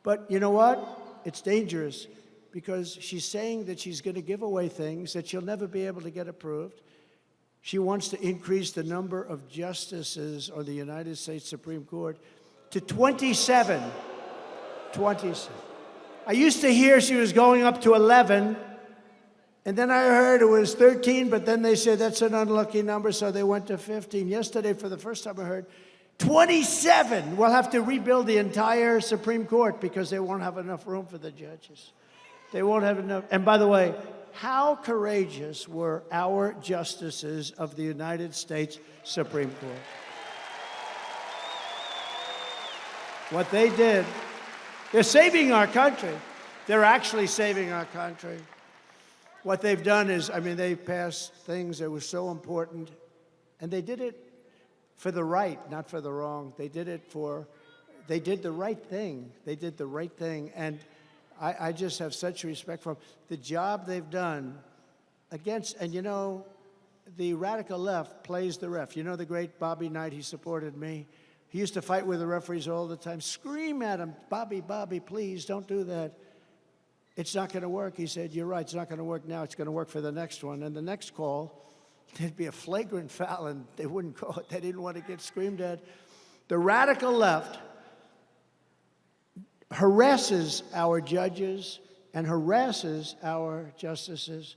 But you know what? It's dangerous because she's saying that she's going to give away things that she'll never be able to get approved. She wants to increase the number of justices on the United States Supreme Court to 27. 27. I used to hear she was going up to 11, and then I heard it was 13, but then they said that's an unlucky number, so they went to 15. Yesterday, for the first time I heard, 27. We'll have to rebuild the entire Supreme Court because they won't have enough room for the judges. They won't have enough. And by the way, how courageous were our justices of the United States Supreme Court? What they did, they're saving our country. They're actually saving our country. What they've done is, I mean, they passed things that were so important, and they did it for the right, not for the wrong. They did the right thing. They did the right thing, and I just have such respect for them. The job they've done against, and you know, the radical left plays the ref. You know the great Bobby Knight, he supported me. He used to fight with the referees all the time, scream at him, Bobby, please, don't do that. It's not going to work. He said, you're right, it's not going to work now, it's going to work for the next one. And the next call, there'd be a flagrant foul, and they wouldn't call it. They didn't want to get screamed at. The radical left harasses our judges and harasses our justices.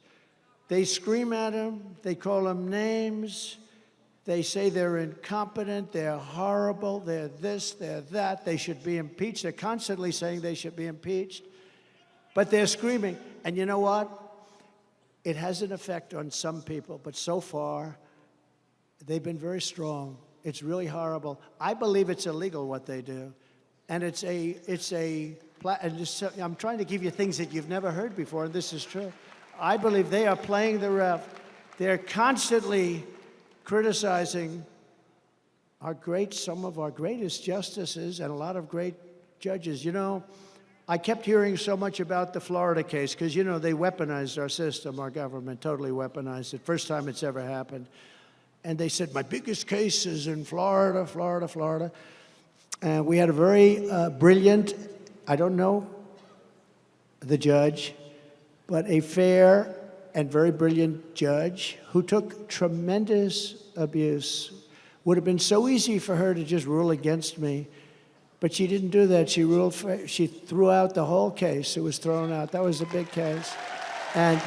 They scream at them, they call them names, they say they're incompetent, they're horrible, they're this, they're that, they should be impeached. They're constantly saying they should be impeached, but they're screaming. And you know what? It has an effect on some people, but so far, they've been very strong. It's really horrible. I believe it's illegal what they do. And I'm trying to give you things that you've never heard before, and this is true. I believe they are playing the ref. They're constantly criticizing some of our greatest justices and a lot of great judges. You know, I kept hearing so much about the Florida case because, you know, they weaponized our system, our government totally weaponized it. First time it's ever happened. And they said, my biggest case is in Florida, Florida. And we had a very brilliant, I don't know the judge, but a fair and very brilliant judge who took tremendous abuse. Would have been so easy for her to just rule against me, but she didn't do that. She threw out the whole case. It was thrown out. That was a big case. And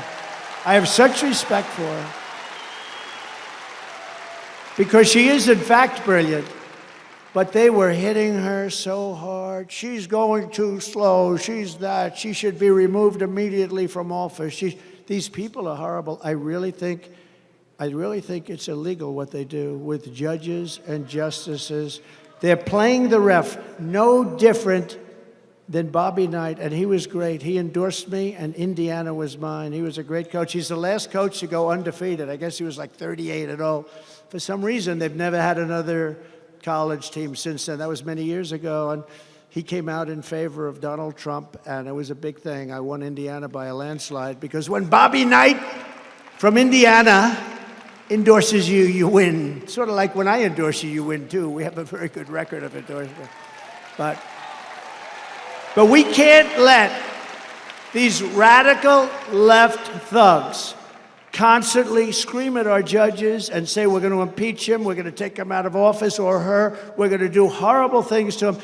I have such respect for her because she is, in fact, brilliant. But they were hitting her so hard. She's going too slow. She's that. She should be removed immediately from office. These people are horrible. I really think it's illegal what they do with judges and justices. They're playing the ref, no different than Bobby Knight, and he was great. He endorsed me, and Indiana was mine. He was a great coach. He's the last coach to go undefeated. I guess he was like 38-0. For some reason, they've never had another college team since then. That was many years ago, and he came out in favor of Donald Trump, and it was a big thing. I won Indiana by a landslide because when Bobby Knight from Indiana endorses you, you win. Sort of like when I endorse you, you win too. We have a very good record of endorsement. But we can't let these radical left thugs constantly scream at our judges and say we're going to impeach him, we're going to take him out of office, or her, we're going to do horrible things to him.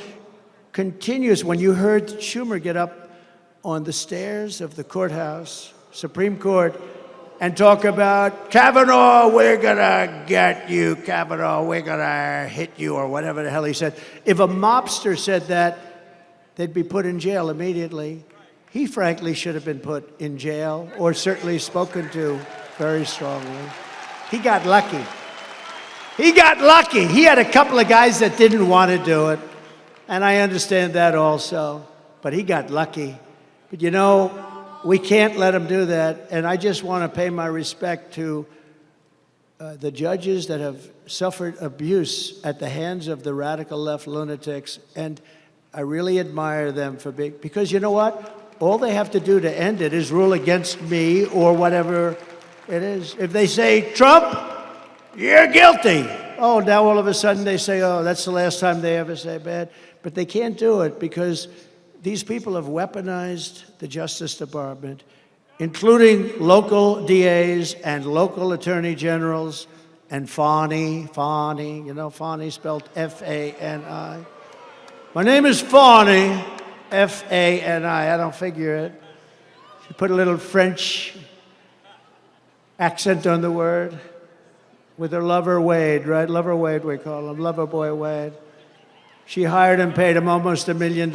Continuous. When you heard Schumer get up on the stairs of the courthouse, Supreme Court, and talk about, Kavanaugh, we're going to get you, Kavanaugh, we're going to hit you, or whatever the hell he said. If a mobster said that, they'd be put in jail immediately. He frankly should have been put in jail, or certainly spoken to very strongly. He got lucky. He got lucky. He had a couple of guys that didn't want to do it, and I understand that also, but he got lucky. But you know, we can't let him do that, and I just want to pay my respect to the judges that have suffered abuse at the hands of the radical left lunatics, and I really admire them for being, because you know what? All they have to do to end it is rule against me or whatever it is. If they say, Trump, you're guilty. Oh, now all of a sudden they say, oh, that's the last time they ever say bad. But they can't do it because these people have weaponized the Justice Department, including local DAs and local attorney generals and Fani, you know, Fani spelled F-A-N-I. My name is Fani, F-A-N-I. I don't figure it. She put a little French accent on the word with her lover Wade, right? Lover Wade, we call him, lover boy Wade. She hired and paid him almost $1 million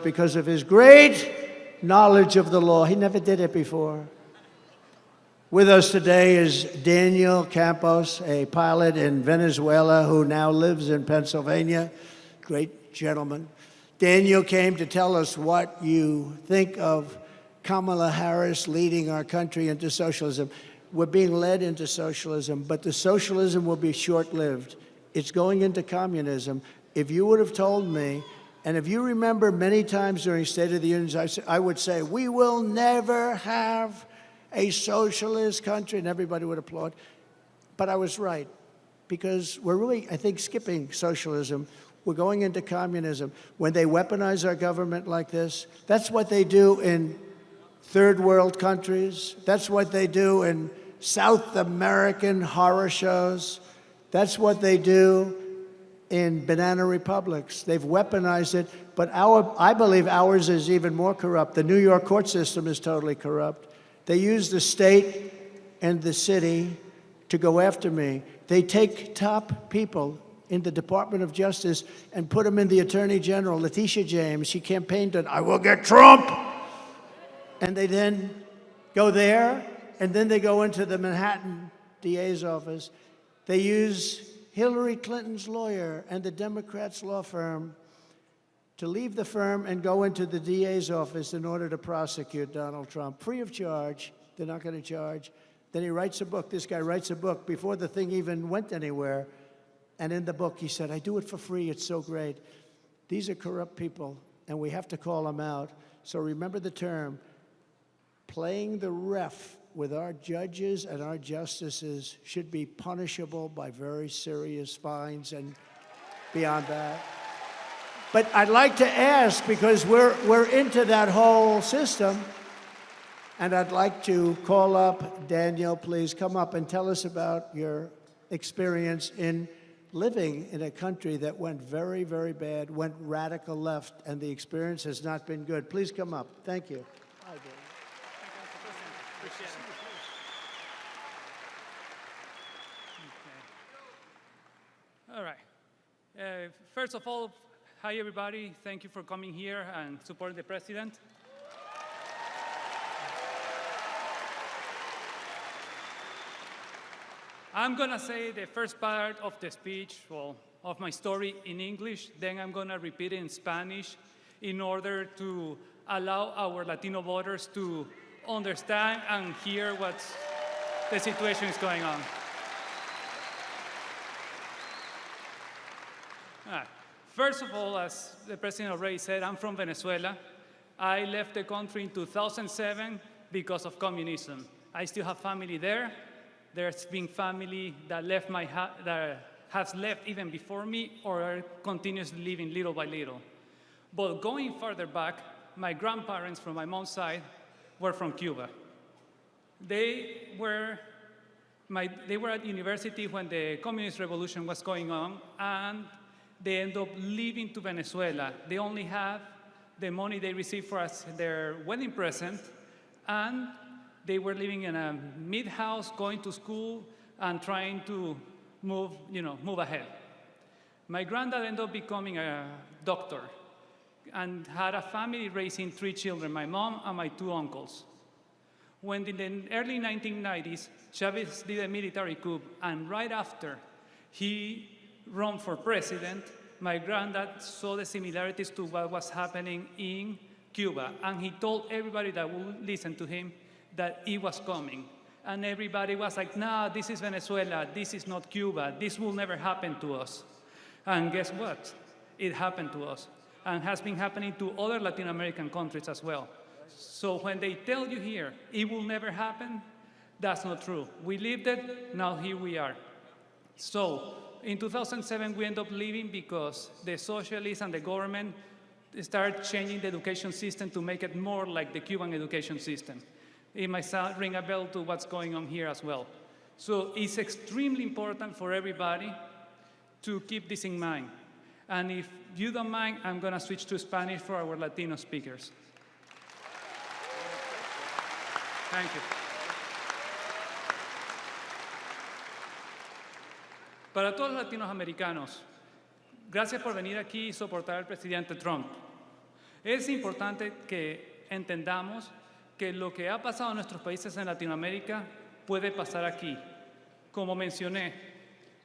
because of his great knowledge of the law. He never did it before. With us today is Daniel Campos, a pilot in Venezuela who now lives in Pennsylvania. Great gentleman. Daniel came to tell us what you think of Kamala Harris leading our country into socialism. We're being led into socialism, but the socialism will be short-lived. It's going into communism. If you would have told me, and if you remember many times during State of the Union, I would say, we will never have a socialist country, and everybody would applaud. But I was right, because we're really, I think, skipping socialism. We're going into communism. When they weaponize our government like this, that's what they do in third world countries. That's what they do in South American horror shows. That's what they do in banana republics. They've weaponized it, but I believe ours is even more corrupt. The New York court system is totally corrupt. They use the state and the city to go after me. They take top people in the Department of Justice and put them in the Attorney General. Letitia James, she campaigned on, I will get Trump! And they then go there, and then they go into the Manhattan DA's office. They use Hillary Clinton's lawyer and the Democrats' law firm to leave the firm and go into the DA's office in order to prosecute Donald Trump, free of charge. They're not going to charge. Then he writes a book. This guy writes a book before the thing even went anywhere. And in the book, he said, I do it for free. It's so great. These are corrupt people, and we have to call them out. So remember the term, playing the ref with our judges and our justices should be punishable by very serious fines and beyond that. But I'd like to ask, because we're into that whole system, and I'd like to call up Daniel. Please come up and tell us about your experience in living in a country that went very, very bad, went radical left, and the experience has not been good. Please come up. Thank you. Hi, Daniel. Appreciate it. Okay. All right. First of all, hi everybody. Thank you for coming here and supporting the president. I'm gonna say the first part of the speech, well, of my story in English, then I'm gonna repeat it in Spanish in order to allow our Latino voters to understand and hear what the situation is going on. First of all, as the president already said, I'm from Venezuela. I left the country in 2007 because of communism. I still have family there. There's been family that left that has left even before me or are continuously living little by little. But going further back, my grandparents from my mom's side were from Cuba. They were at university when the communist revolution was going on, and they ended up leaving to Venezuela. They only had the money they received for their wedding present, and they were living in a mid-house, going to school, and trying to move ahead. My granddad ended up becoming a doctor and had a family raising 3 children, my mom and my 2 uncles. When in the early 1990s, Chavez did a military coup, and right after he ran for president, my granddad saw the similarities to what was happening in Cuba, and he told everybody that would listen to him that it was coming. And everybody was like, nah, this is Venezuela, this is not Cuba, this will never happen to us. And guess what? It happened to us, and has been happening to other Latin American countries as well. So when they tell you here, it will never happen, that's not true. We lived it, now here we are. So in 2007, we ended up leaving because the socialists and the government started changing the education system to make it more like the Cuban education system. It might ring a bell to what's going on here as well. So it's extremely important for everybody to keep this in mind. And if you don't mind, I'm going to switch to Spanish for our Latino speakers. Thank you. Para todos los latinos americanos, gracias por venir aquí y soportar al presidente Trump. Es importante que entendamos que lo que ha pasado en nuestros países en Latinoamérica puede pasar aquí. Como mencioné,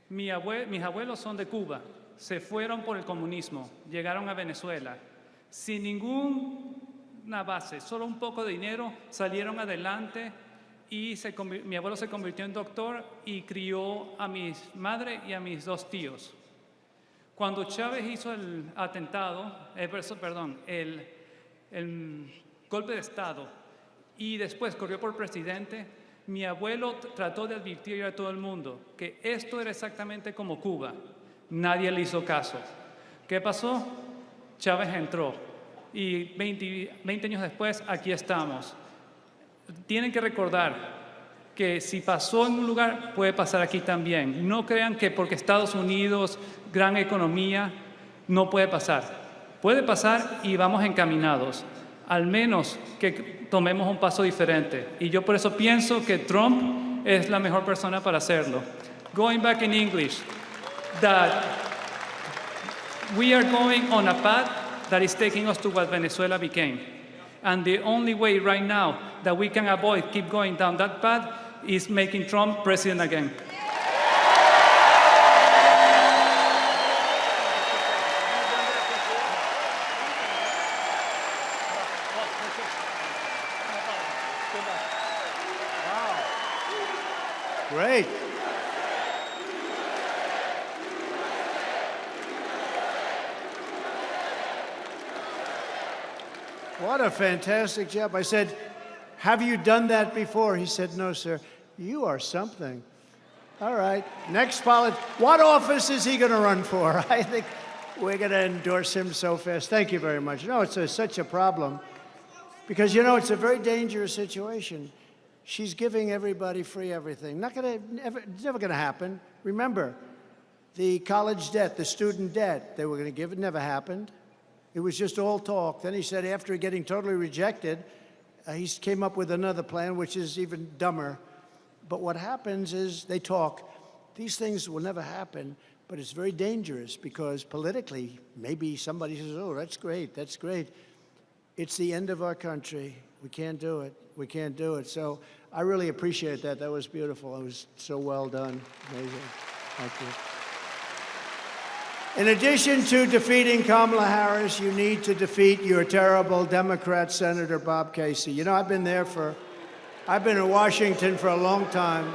mis abuelos son de Cuba, se fueron por el comunismo, llegaron a Venezuela. sin ninguna base, solo un poco de dinero, salieron adelante y mi abuelo se convirtió en doctor y crió a mi madre y a mis 2 tíos. Cuando Chávez hizo el atentado, el golpe de Estado y después corrió por presidente, mi abuelo trató de advertir a todo el mundo que esto era exactamente como Cuba. Nadie le hizo caso. ¿Qué pasó? Chávez entró y 20 años después aquí estamos. Tienen que recordar que si pasó en un lugar, puede pasar aquí también. No crean que porque Estados Unidos, gran economía, no puede pasar. Puede pasar y vamos encaminados. Al menos que tomemos un paso diferente. Y yo por eso pienso que Trump es la mejor persona para hacerlo. Going back in English, that we are going on a path that is taking us to what Venezuela became. And the only way right now that we can avoid keep going down that path is making Trump president again. Great. What a fantastic job. I said, have you done that before? He said, no, sir. You are something. All right. Next what office is he going to run for? I think we're going to endorse him so fast. Thank you very much. No, it's such a problem because, you know, it's a very dangerous situation. She's giving everybody free everything. It's never going to happen. Remember, the college debt, the student debt they were going to give, it never happened. It was just all talk. Then he said after getting totally rejected, he came up with another plan, which is even dumber. But what happens is they talk. These things will never happen, but it's very dangerous because politically, maybe somebody says, oh, that's great, that's great. It's the end of our country. We can't do it. We can't do it. So I really appreciate that. That was beautiful. It was so well done. Amazing. Thank you. In addition to defeating Kamala Harris, you need to defeat your terrible Democrat Senator Bob Casey. You know, I've been in Washington for a long time.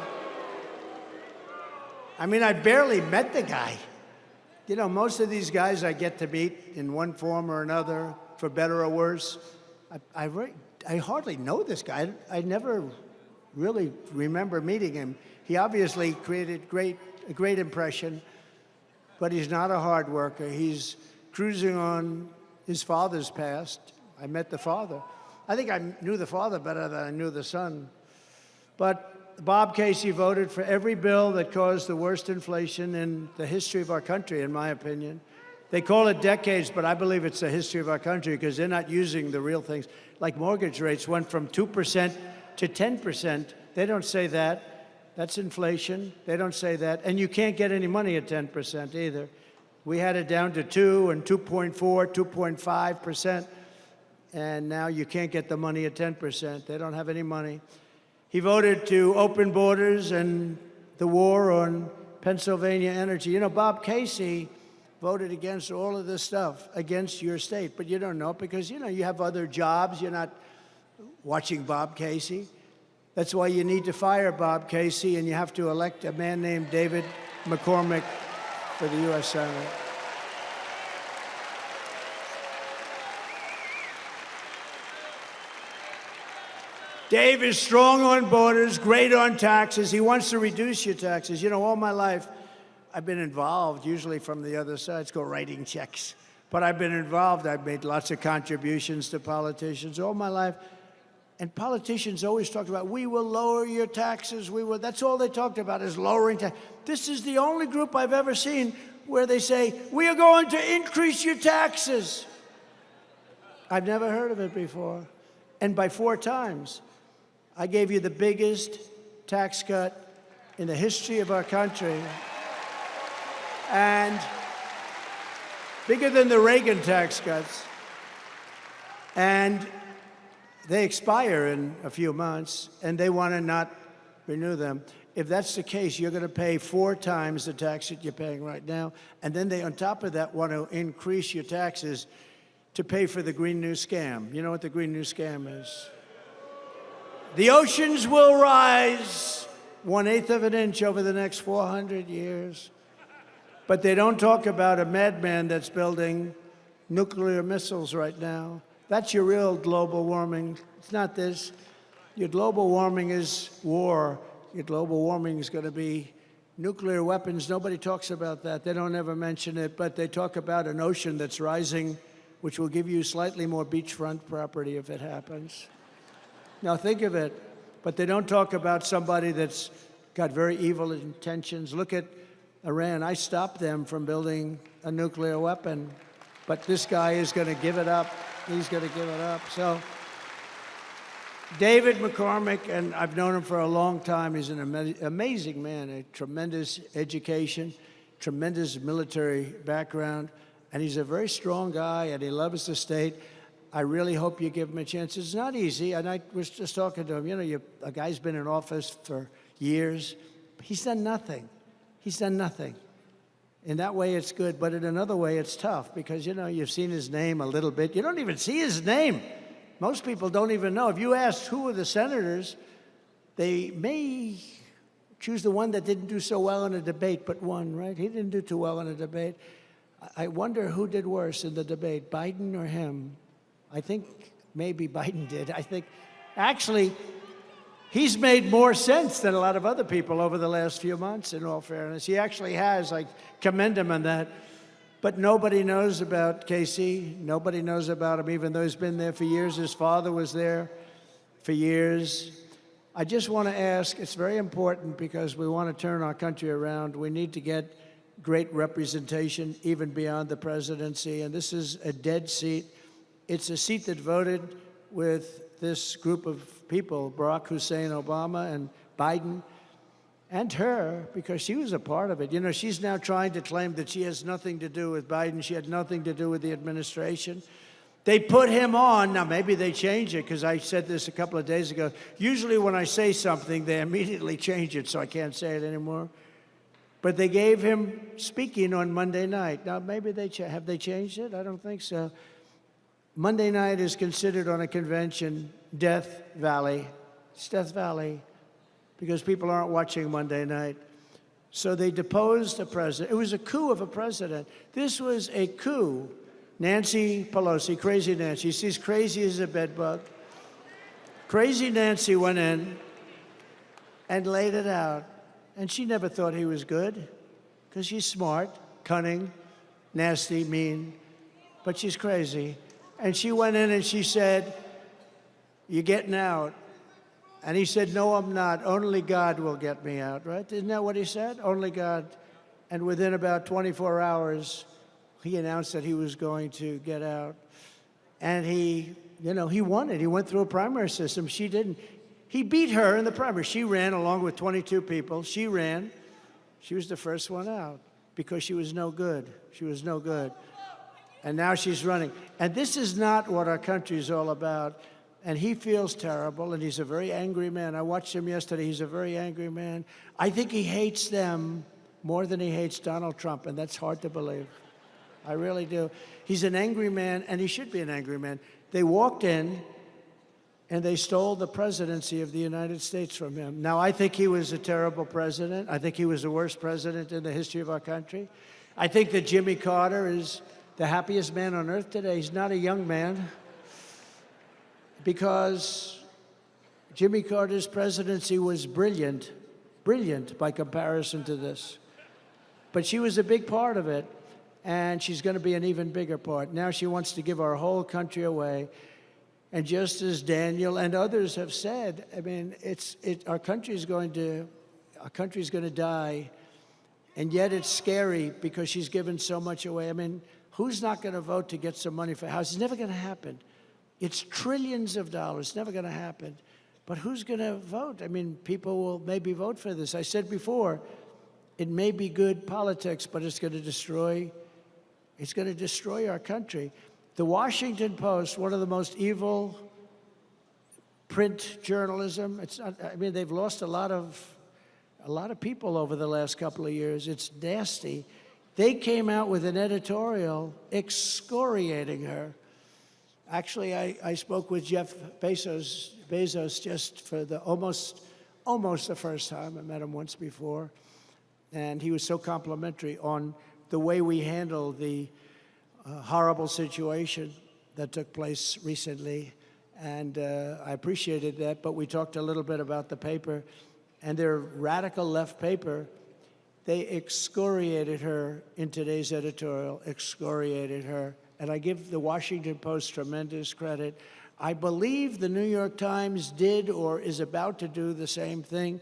I mean, I barely met the guy. You know, most of these guys I get to meet in one form or another, for better or worse. I hardly know this guy. I never really remember meeting him. He obviously created a great impression, but he's not a hard worker. He's cruising on his father's past. I met the father. I think I knew the father better than I knew the son. But Bob Casey voted for every bill that caused the worst inflation in the history of our country, in my opinion. They call it decades, but I believe it's the history of our country because they're not using the real things. Like mortgage rates went from 2% to 10%. They don't say that. That's inflation. They don't say that. And you can't get any money at 10% either. We had it down to 2 and 2.4, 2.5%. And now you can't get the money at 10%. They don't have any money. He voted to open borders and the war on Pennsylvania energy. You know, Bob Casey voted against all of this stuff, against your state. But you don't know it because, you know, you have other jobs. You're not watching Bob Casey. That's why you need to fire Bob Casey, and you have to elect a man named David McCormick for the U.S. Senate. Dave is strong on borders, great on taxes. He wants to reduce your taxes. You know, all my life, I've been involved, usually from the other side. It's called writing checks. But I've been involved. I've made lots of contributions to politicians all my life. And politicians always talked about, we will lower your taxes. That's all they talked about is lowering taxes. This is the only group I've ever seen where they say, we are going to increase your taxes. I've never heard of it before. And by 4 times. I gave you the biggest tax cut in the history of our country. And bigger than the Reagan tax cuts. And they expire in a few months, and they want to not renew them. If that's the case, you're going to pay 4 times the tax that you're paying right now. And then they, on top of that, want to increase your taxes. to pay for the Green New Scam. You know what the Green New Scam is? The oceans will rise 1/8 of an inch over the next 400 years. But they don't talk about a madman that's building nuclear missiles right now. That's your real global warming. It's not this. Your global warming is war. Your global warming is going to be nuclear weapons. Nobody talks about that. They don't ever mention it, but they talk about an ocean that's rising, which will give you slightly more beachfront property if it happens. Now think of it. But they don't talk about somebody that's got very evil intentions. Look at Iran. I stopped them from building a nuclear weapon, but this guy is going to give it up. He's going to give it up. So David McCormick, and I've known him for a long time. He's an amazing man, a tremendous education, tremendous military background, and he's a very strong guy, and he loves the state. I really hope you give him a chance. It's not easy, and I was just talking to him. You know, a guy's been in office for years. He's done nothing. He's done nothing. In that way, it's good, but in another way, it's tough because, you know, you've seen his name a little bit. You don't even see his name. Most people don't even know. If you ask who are the senators, they may choose the one that didn't do so well in a debate, but won, right? He didn't do too well in a debate. I wonder who did worse in the debate, Biden or him? I think maybe Biden did. I think, actually, he's made more sense than a lot of other people over the last few months, in all fairness. He actually has. I commend him on that. But nobody knows about Casey. Nobody knows about him, even though he's been there for years. His father was there for years. I just want to ask, it's very important because we want to turn our country around. We need to get great representation, even beyond the presidency. And this is a dead seat. It's a seat that voted with this group of people, Barack Hussein Obama and Biden, and her, because she was a part of it. You know, she's now trying to claim that she has nothing to do with Biden. She had nothing to do with the administration. They put him on. Now, maybe they change it, because I said this a couple of days ago. Usually when I say something, they immediately change it, so I can't say it anymore. But they gave him speaking on Monday night. Now, maybe have they changed it? I don't think so. Monday night is considered on a convention Death Valley. It's Death Valley because people aren't watching Monday night. So they deposed a president. It was a coup of a president. This was a coup. Nancy Pelosi, crazy Nancy. She's crazy as a bedbug. Crazy Nancy went in and laid it out. And she never thought he was good because she's smart, cunning, nasty, mean, but she's crazy. And she went in and she said, "You're getting out." And he said, "No, I'm not. Only God will get me out," right? Isn't that what he said? Only God. And within about 24 hours, he announced that he was going to get out. And he won it. He went through a primary system. She didn't. He beat her in the primary. She ran along with 22 people. She ran. She was the first one out because she was no good. She was no good. And now she's running. And this is not what our country is all about. And he feels terrible, and he's a very angry man. I watched him yesterday. He's a very angry man. I think he hates them more than he hates Donald Trump, and that's hard to believe. I really do. He's an angry man, and he should be an angry man. They walked in, and they stole the presidency of the United States from him. Now, I think he was a terrible president. I think he was the worst president in the history of our country. I think that Jimmy Carter is the happiest man on earth today. He's not a young man, because Jimmy Carter's presidency was brilliant by comparison to this. But she was a big part of it, and she's going to be an even bigger part. Now she wants to give our whole country away. And just as Daniel and others have said, I mean, our country's going to die, and yet it's scary because she's given so much away. I mean, who's not going to vote to get some money for a house? It's never going to happen. It's trillions of dollars. It's never going to happen. But who's going to vote? I mean, people will maybe vote for this. I said before, it may be good politics, but it's going to destroy our country. The Washington Post, one of the most evil print journalism. They've lost a lot of people over the last couple of years. It's nasty. They came out with an editorial excoriating her. Actually, I spoke with Jeff Bezos just for almost the first time. I met him once before, and he was so complimentary on the way we handled the horrible situation that took place recently, and I appreciated that. But we talked a little bit about the paper, and their radical left paper. They excoriated her in today's editorial, excoriated her. And I give the Washington Post tremendous credit. I believe the New York Times did or is about to do the same thing.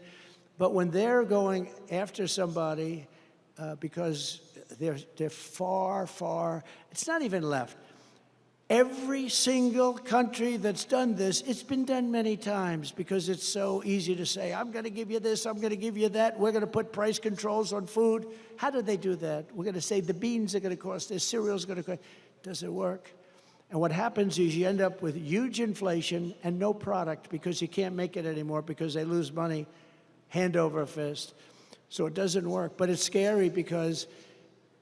But when they're going after somebody because they're far, far, it's not even left. Every single country that's done this, it's been done many times because it's so easy to say, I'm going to give you this, I'm going to give you that, we're going to put price controls on food. How do they do that? We're going to say the beans are going to cost this, cereal's going to cost. Does it work? And what happens is you end up with huge inflation and no product because you can't make it anymore because they lose money hand over fist. So it doesn't work. But it's scary because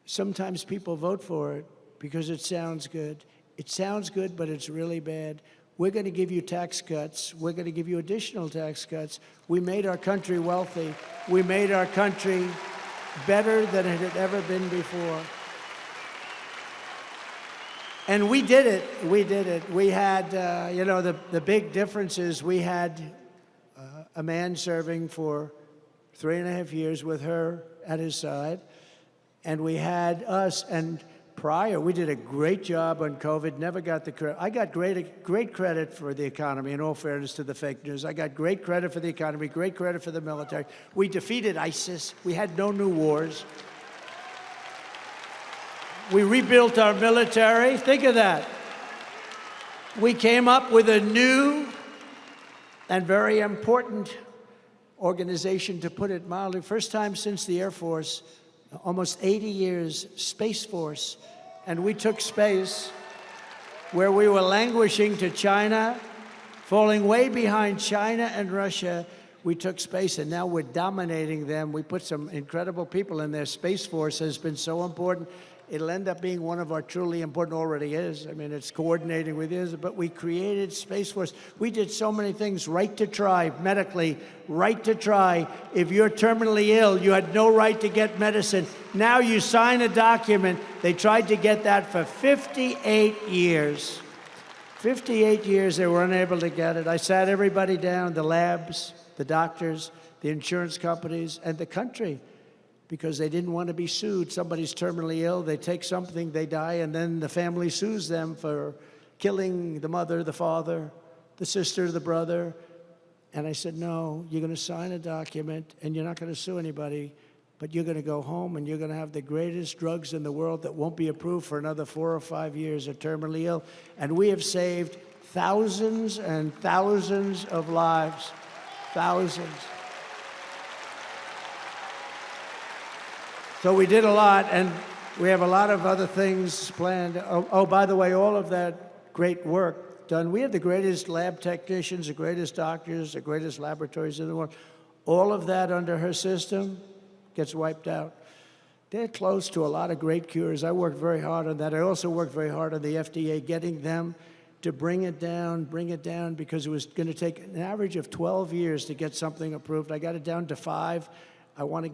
sometimes people vote for it because it sounds good. It sounds good, but it's really bad. We're going to give you tax cuts. We're going to give you additional tax cuts. We made our country wealthy. We made our country better than it had ever been before. And we did it. We did it. We had, the big difference is we had a man serving for 3.5 years with her at his side. And we had us, and prior, we did a great job on COVID, never got the credit. I got great credit for the economy, in all fairness to the fake news. I got great credit for the economy, great credit for the military. We defeated ISIS. We had no new wars. We rebuilt our military. Think of that. We came up with a new and very important organization, to put it mildly. First time since the Air Force, almost 80 years, Space Force. And we took space where we were languishing to China, falling way behind China and Russia. We took space, and now we're dominating them. We put some incredible people in there. Space Force has been so important. It'll end up being one of our truly important, already is. I mean, it's coordinating with this, but we created Space Force. We did so many things, right to try, medically, right to try. If you're terminally ill, you had no right to get medicine. Now you sign a document. They tried to get that for 58 years. 58 years they were unable to get it. I sat everybody down, the labs, the doctors, the insurance companies, and the country, because they didn't want to be sued. Somebody's terminally ill, they take something, they die, and then the family sues them for killing the mother, the father, the sister, the brother. And I said, no, you're going to sign a document, and you're not going to sue anybody, but you're going to go home, and you're going to have the greatest drugs in the world that won't be approved for another 4 or 5 years, are terminally ill. And we have saved thousands and thousands of lives, thousands. So we did a lot, and we have a lot of other things planned. Oh, by the way, all of that great work done. We have the greatest lab technicians, the greatest doctors, the greatest laboratories in the world. All of that under her system gets wiped out. They're close to a lot of great cures. I worked very hard on that. I also worked very hard on the FDA, getting them to bring it down, because it was going to take an average of 12 years to get something approved. I got it down to 5. I wanted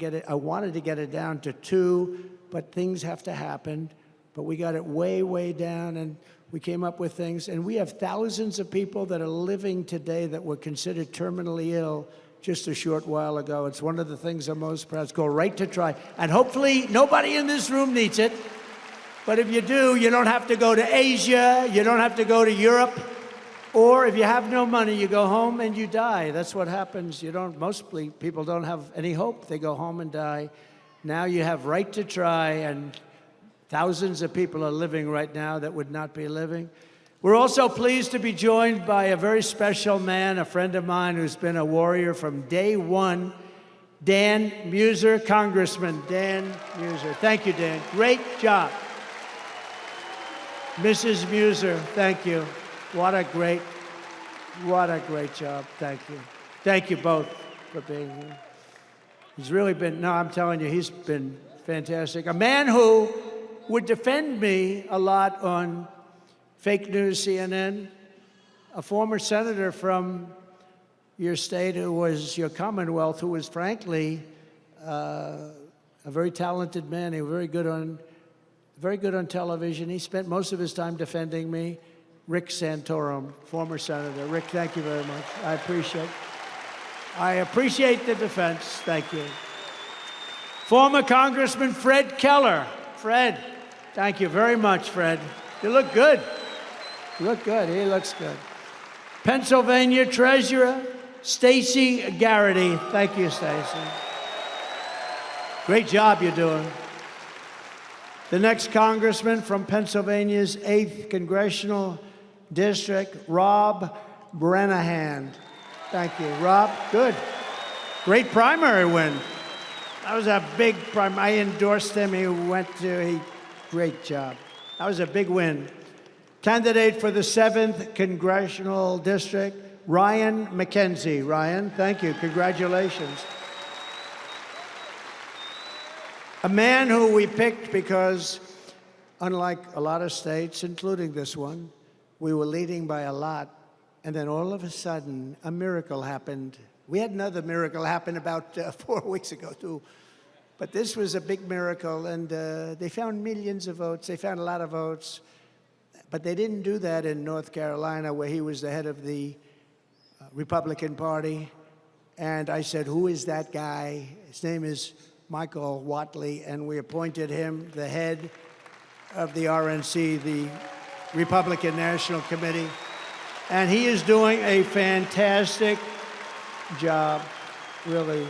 to get it down to 2, but things have to happen. But we got it way, way down, and we came up with things. And we have thousands of people that are living today that were considered terminally ill just a short while ago. It's one of the things I'm most proud of. It's called Right to Try. And hopefully nobody in this room needs it. But if you do, you don't have to go to Asia. You don't have to go to Europe. Or if you have no money, you go home and you die. That's what happens. Most people don't have any hope. They go home and die. Now you have Right to Try, and thousands of people are living right now that would not be living. We're also pleased to be joined by a very special man, a friend of mine who's been a warrior from day one, Dan Muser, Congressman Dan Muser. Thank you, Dan. Great job. Mrs. Muser, thank you. What a great job. Thank you. Thank you both for being here. He's really been, I'm telling you, he's been fantastic. A man who would defend me a lot on Fake news, CNN. A former senator from your state who was your Commonwealth, who was frankly a very talented man. He was very good on television. He spent most of his time defending me. Rick Santorum, former senator. Rick, thank you very much. I appreciate the defense. Thank you. Former Congressman Fred Keller. Fred, thank you very much, Fred. You look good. You look good. He looks good. Pennsylvania Treasurer Stacey Garrity. Thank you, Stacey. Great job you're doing. The next congressman from Pennsylvania's 8th Congressional District, Rob Brenahan. Thank you, Rob. Good. Great primary win. That was a big primary. I endorsed him. Great job. That was a big win. Candidate for the 7th Congressional District, Ryan McKenzie. Ryan, thank you. Congratulations. A man who we picked because, unlike a lot of states, including this one, we were leading by a lot, and then all of a sudden, a miracle happened. We had another miracle happen about 4 weeks ago, too. But this was a big miracle, and they found millions of votes. They found a lot of votes. But they didn't do that in North Carolina, where he was the head of the Republican Party. And I said, who is that guy? His name is Michael Whatley, and we appointed him the head of the RNC, the Republican National Committee. And he is doing a fantastic job. Really,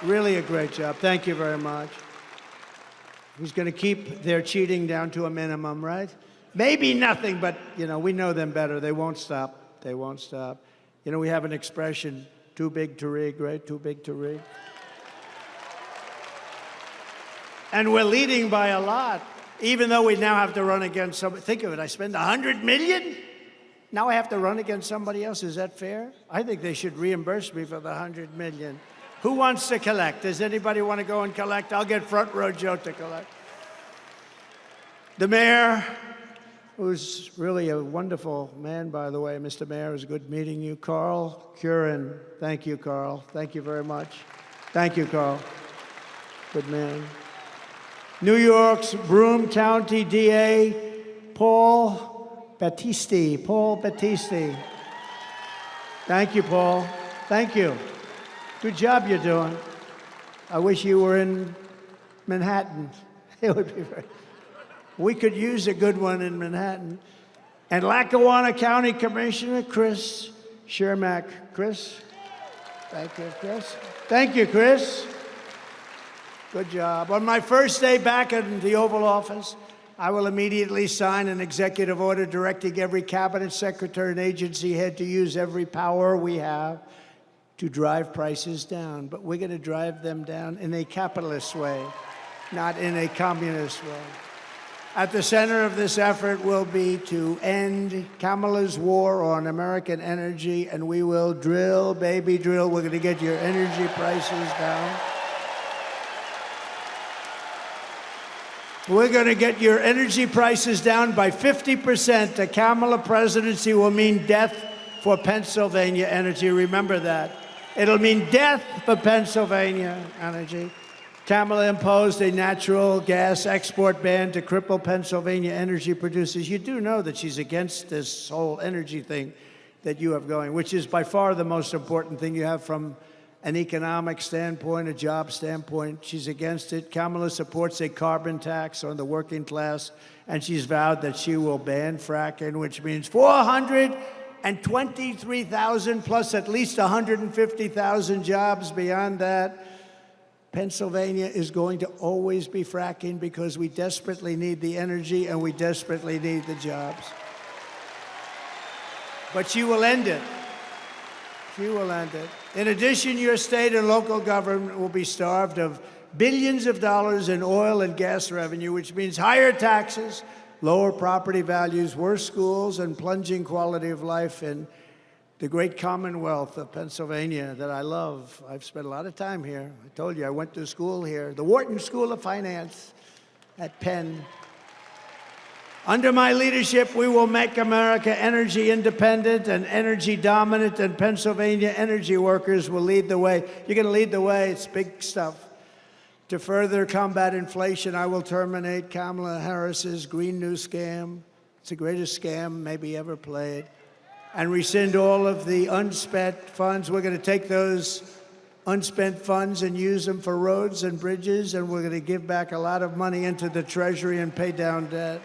really a great job. Thank you very much. He's going to keep their cheating down to a minimum, right? Maybe nothing, but, we know them better. They won't stop. They won't stop. We have an expression, too big to rig, right? Too big to rig. And we're leading by a lot, even though we now have to run against somebody. Think of it, I spend $100 million? Now I have to run against somebody else. Is that fair? I think they should reimburse me for the $100 million. Who wants to collect? Does anybody want to go and collect? I'll get front row Joe to collect. The mayor, who's really a wonderful man, by the way. Mr. Mayor, it was good meeting you. Carl Curran. Thank you, Carl. Thank you very much. Thank you, Carl. Good man. New York's Broome County DA, Paul Battisti. Paul Battisti. Thank you, Paul. Thank you. Good job you're doing. I wish you were in Manhattan. It would be very... We could use a good one in Manhattan. And Lackawanna County Commissioner Chris Shermack. Chris? Thank you, Chris. Thank you, Chris. Good job. On my first day back in the Oval Office, I will immediately sign an executive order directing every cabinet secretary and agency head to use every power we have to drive prices down. But we're going to drive them down in a capitalist way, not in a communist way. At the center of this effort will be to end Kamala's war on American energy, and we will drill, baby, drill. We're going to get your energy prices down. We're going to get your energy prices down by 50%. The Kamala presidency will mean death for Pennsylvania energy. Remember that. It'll mean death for Pennsylvania energy. Kamala imposed a natural gas export ban to cripple Pennsylvania energy producers. You do know that she's against this whole energy thing that you have going, which is by far the most important thing you have from an economic standpoint, a job standpoint. She's against it. Kamala supports a carbon tax on the working class, and she's vowed that she will ban fracking, which means 423,000 plus at least 150,000 jobs beyond that. Pennsylvania is going to always be fracking because we desperately need the energy and we desperately need the jobs. But she will end it. She will end it. In addition, your state and local government will be starved of billions of dollars in oil and gas revenue, which means higher taxes, lower property values, worse schools, and plunging quality of life in the great Commonwealth of Pennsylvania that I love. I've spent a lot of time here. I told you I went to school here, the Wharton School of Finance at Penn. Under my leadership, we will make America energy independent and energy dominant, and Pennsylvania energy workers will lead the way. You're going to lead the way. It's big stuff. To further combat inflation, I will terminate Kamala Harris's Green New Scam. It's the greatest scam maybe ever played. And rescind all of the unspent funds. We're going to take those unspent funds and use them for roads and bridges, and we're going to give back a lot of money into the Treasury and pay down debt.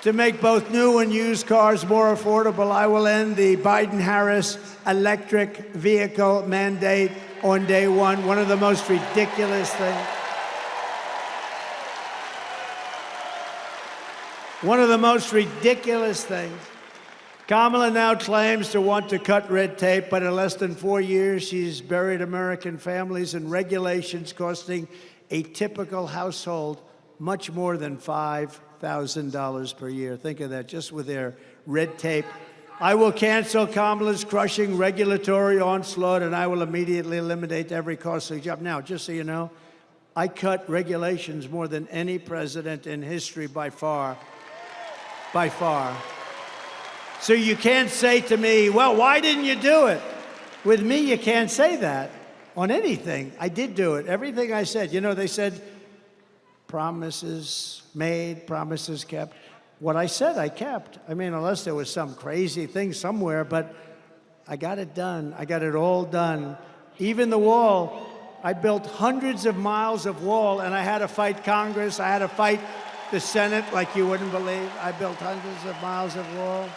To make both new and used cars more affordable, I will end the Biden-Harris electric vehicle mandate on day one. One of the most ridiculous things. One of the most ridiculous things. Kamala now claims to want to cut red tape, but in less than 4 years, she's buried American families in regulations costing a typical household much more than $5,000 per year. Think of that, just with their red tape. I will cancel Kamala's crushing regulatory onslaught, and I will immediately eliminate every costly job. Now, just so you know, I cut regulations more than any president in history by far. By far. So you can't say to me, well, why didn't you do it? With me, you can't say that on anything. I did do it. Everything I said. You know, they said promises made, promises kept. What I said, I kept. I mean, unless there was some crazy thing somewhere, but I got it done. I got it all done. Even the wall. I built hundreds of miles of wall, and I had to fight Congress. I had to fight the Senate like you wouldn't believe. I built hundreds of miles of wall.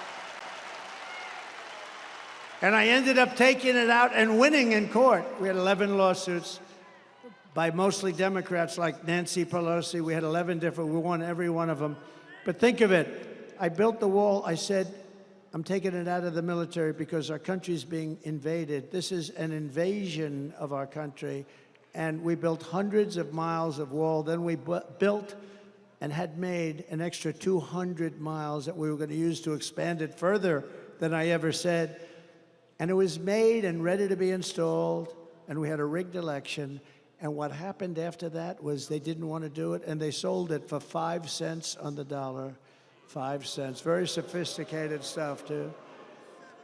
And I ended up taking it out and winning in court. We had 11 lawsuits by mostly Democrats like Nancy Pelosi. We had 11 different, we won every one of them. But think of it, I built the wall. I said, I'm taking it out of the military because our country's being invaded. This is an invasion of our country. And we built hundreds of miles of wall. Then we built and had made an extra 200 miles that we were going to use to expand it further than I ever said. And it was made and ready to be installed, and we had a rigged election. And what happened after that was they didn't want to do it, and they sold it for 5 cents on the dollar. 5 cents. Very sophisticated stuff, too.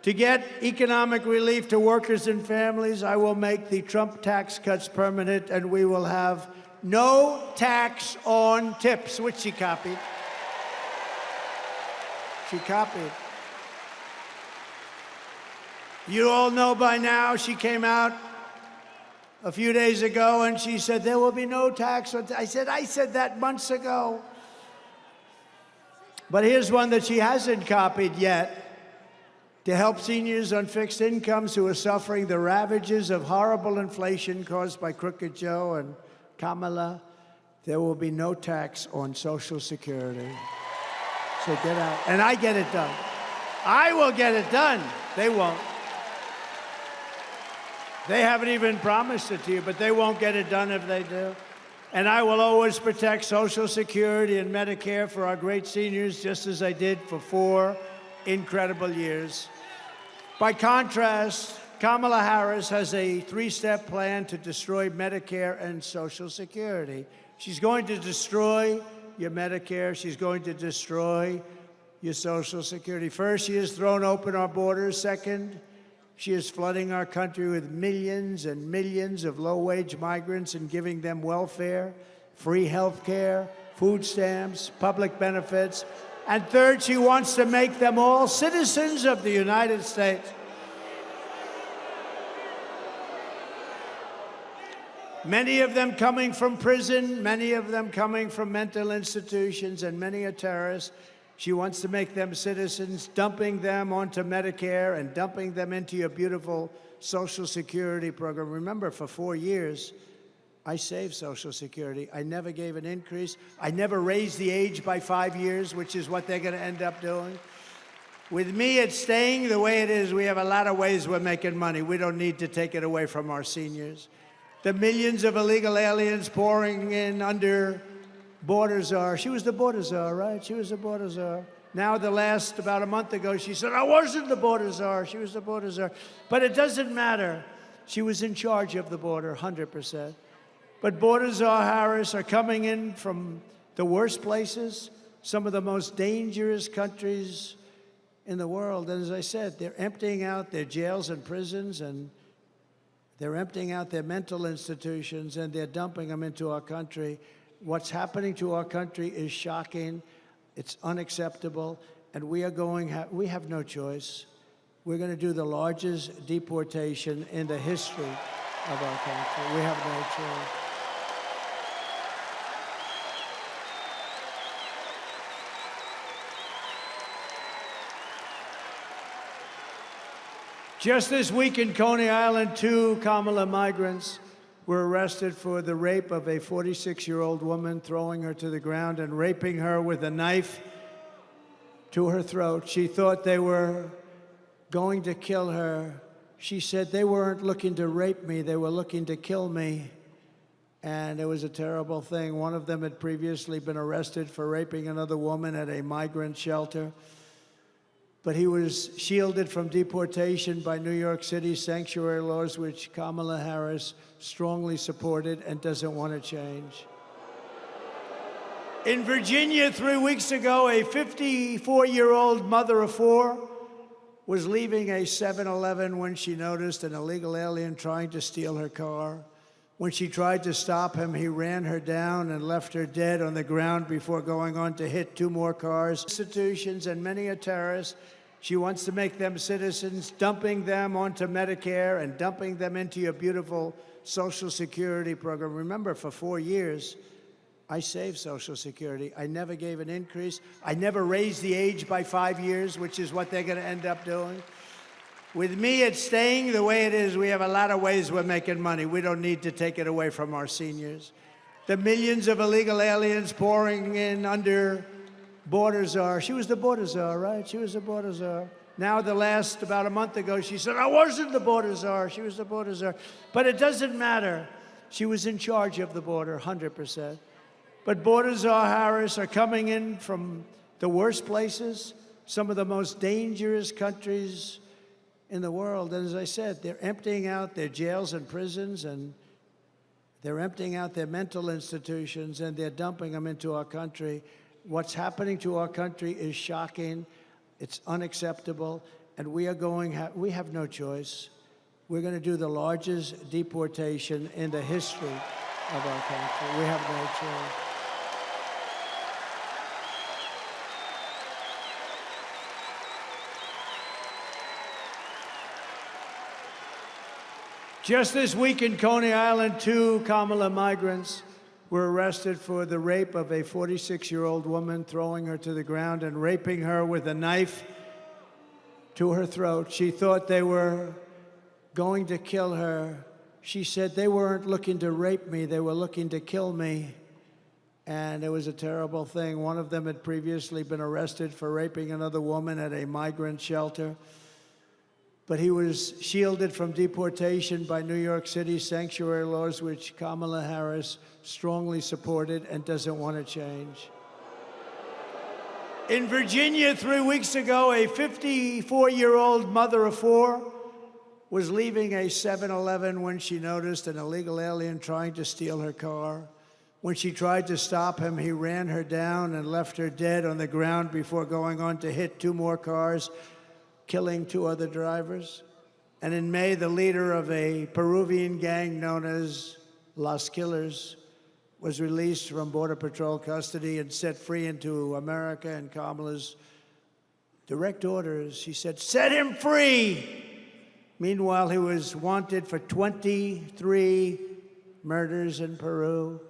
To get economic relief to workers and families, I will make the Trump tax cuts permanent, and we will have no tax on tips, which she copied. She copied. You all know by now, she came out a few days ago and she said, there will be no tax on I said that months ago. But here's one that she hasn't copied yet. To help seniors on fixed incomes who are suffering the ravages of horrible inflation caused by Crooked Joe and Kamala, there will be no tax on Social Security. So get out. And I get it done. I will get it done. They won't. They haven't even promised it to you, but they won't get it done if they do. And I will always protect Social Security and Medicare for our great seniors, just as I did for 4 incredible years. By contrast, Kamala Harris has a 3-step plan to destroy Medicare and Social Security. She's going to destroy your Medicare. She's going to destroy your Social Security. First, she has thrown open our borders. Second, she is flooding our country with millions and millions of low-wage migrants and giving them welfare, free health care, food stamps, public benefits. And third, she wants to make them all citizens of the United States. Many of them coming from prison, many of them coming from mental institutions, and many are terrorists. She wants to make them citizens, dumping them onto Medicare and dumping them into your beautiful Social Security program. Remember, for 4 years, I saved Social Security. I never gave an increase. I never raised the age by 5 years, which is what they're going to end up doing. With me, it's staying the way it is. We have a lot of ways we're making money. We don't need to take it away from our seniors. The millions of illegal aliens pouring in under border czar. She was the border czar, right? She was the border czar. Now, about a month ago, she said, I wasn't the border czar. She was the border czar. But it doesn't matter. She was in charge of the border, 100%. But border czar Harris are coming in from the worst places, some of the most dangerous countries in the world. And as I said, they're emptying out their jails and prisons, and they're emptying out their mental institutions, and they're dumping them into our country. What's happening to our country is shocking. It's unacceptable, and we have no choice. We're going to do the largest deportation in the history of our country. We have no choice. Just this week in Coney Island, 2 Kamala migrants were arrested for the rape of a 46-year-old woman, throwing her to the ground and raping her with a knife to her throat. She thought they were going to kill her. She said they weren't looking to rape me, they were looking to kill me. And it was a terrible thing. One of them had previously been arrested for raping another woman at a migrant shelter. But he was shielded from deportation by New York City's sanctuary laws, which Kamala Harris strongly supported and doesn't want to change. In Virginia, 3 weeks ago, a 54-year-old mother of 4 was leaving a 7-Eleven when she noticed an illegal alien trying to steal her car. When she tried to stop him, he ran her down and left her dead on the ground before going on to hit 2 more cars. Institutions and many a terrorist. She wants to make them citizens, dumping them onto Medicare and dumping them into your beautiful Social Security program. Remember, for 4 years, I saved Social Security. I never gave an increase. I never raised the age by 5 years, which is what they're going to end up doing. With me, it's staying the way it is. We have a lot of ways we're making money. We don't need to take it away from our seniors. The millions of illegal aliens pouring in under border czar. She was the border czar, right? She was the border czar. Now, about a month ago, she said, I wasn't the border czar. She was the border czar. But it doesn't matter. She was in charge of the border, 100%. But border czar Harris are coming in from the worst places, some of the most dangerous countries in the world. And as I said, they're emptying out their jails and prisons, and they're emptying out their mental institutions, and they're dumping them into our country. What's happening to our country is shocking. It's unacceptable, and we have no choice. We're going to do the largest deportation in the history of our country. We have no choice. Just this week in Coney Island, 2 Kamala migrants were arrested for the rape of a 46-year-old woman, throwing her to the ground and raping her with a knife to her throat. She thought they were going to kill her. She said they weren't looking to rape me, they were looking to kill me. And it was a terrible thing. One of them had previously been arrested for raping another woman at a migrant shelter. But he was shielded from deportation by New York City's sanctuary laws, which Kamala Harris strongly supported and doesn't want to change. In Virginia, 3 weeks ago, a 54-year-old mother of 4 was leaving a 7-Eleven when she noticed an illegal alien trying to steal her car. When she tried to stop him, he ran her down and left her dead on the ground before going on to hit 2 more cars, killing 2 other drivers. And in May, the leader of a Peruvian gang known as Los Killers was released from Border Patrol custody and set free into America. And Kamala's direct orders, she said, set him free! Meanwhile, he was wanted for 23 murders in Peru.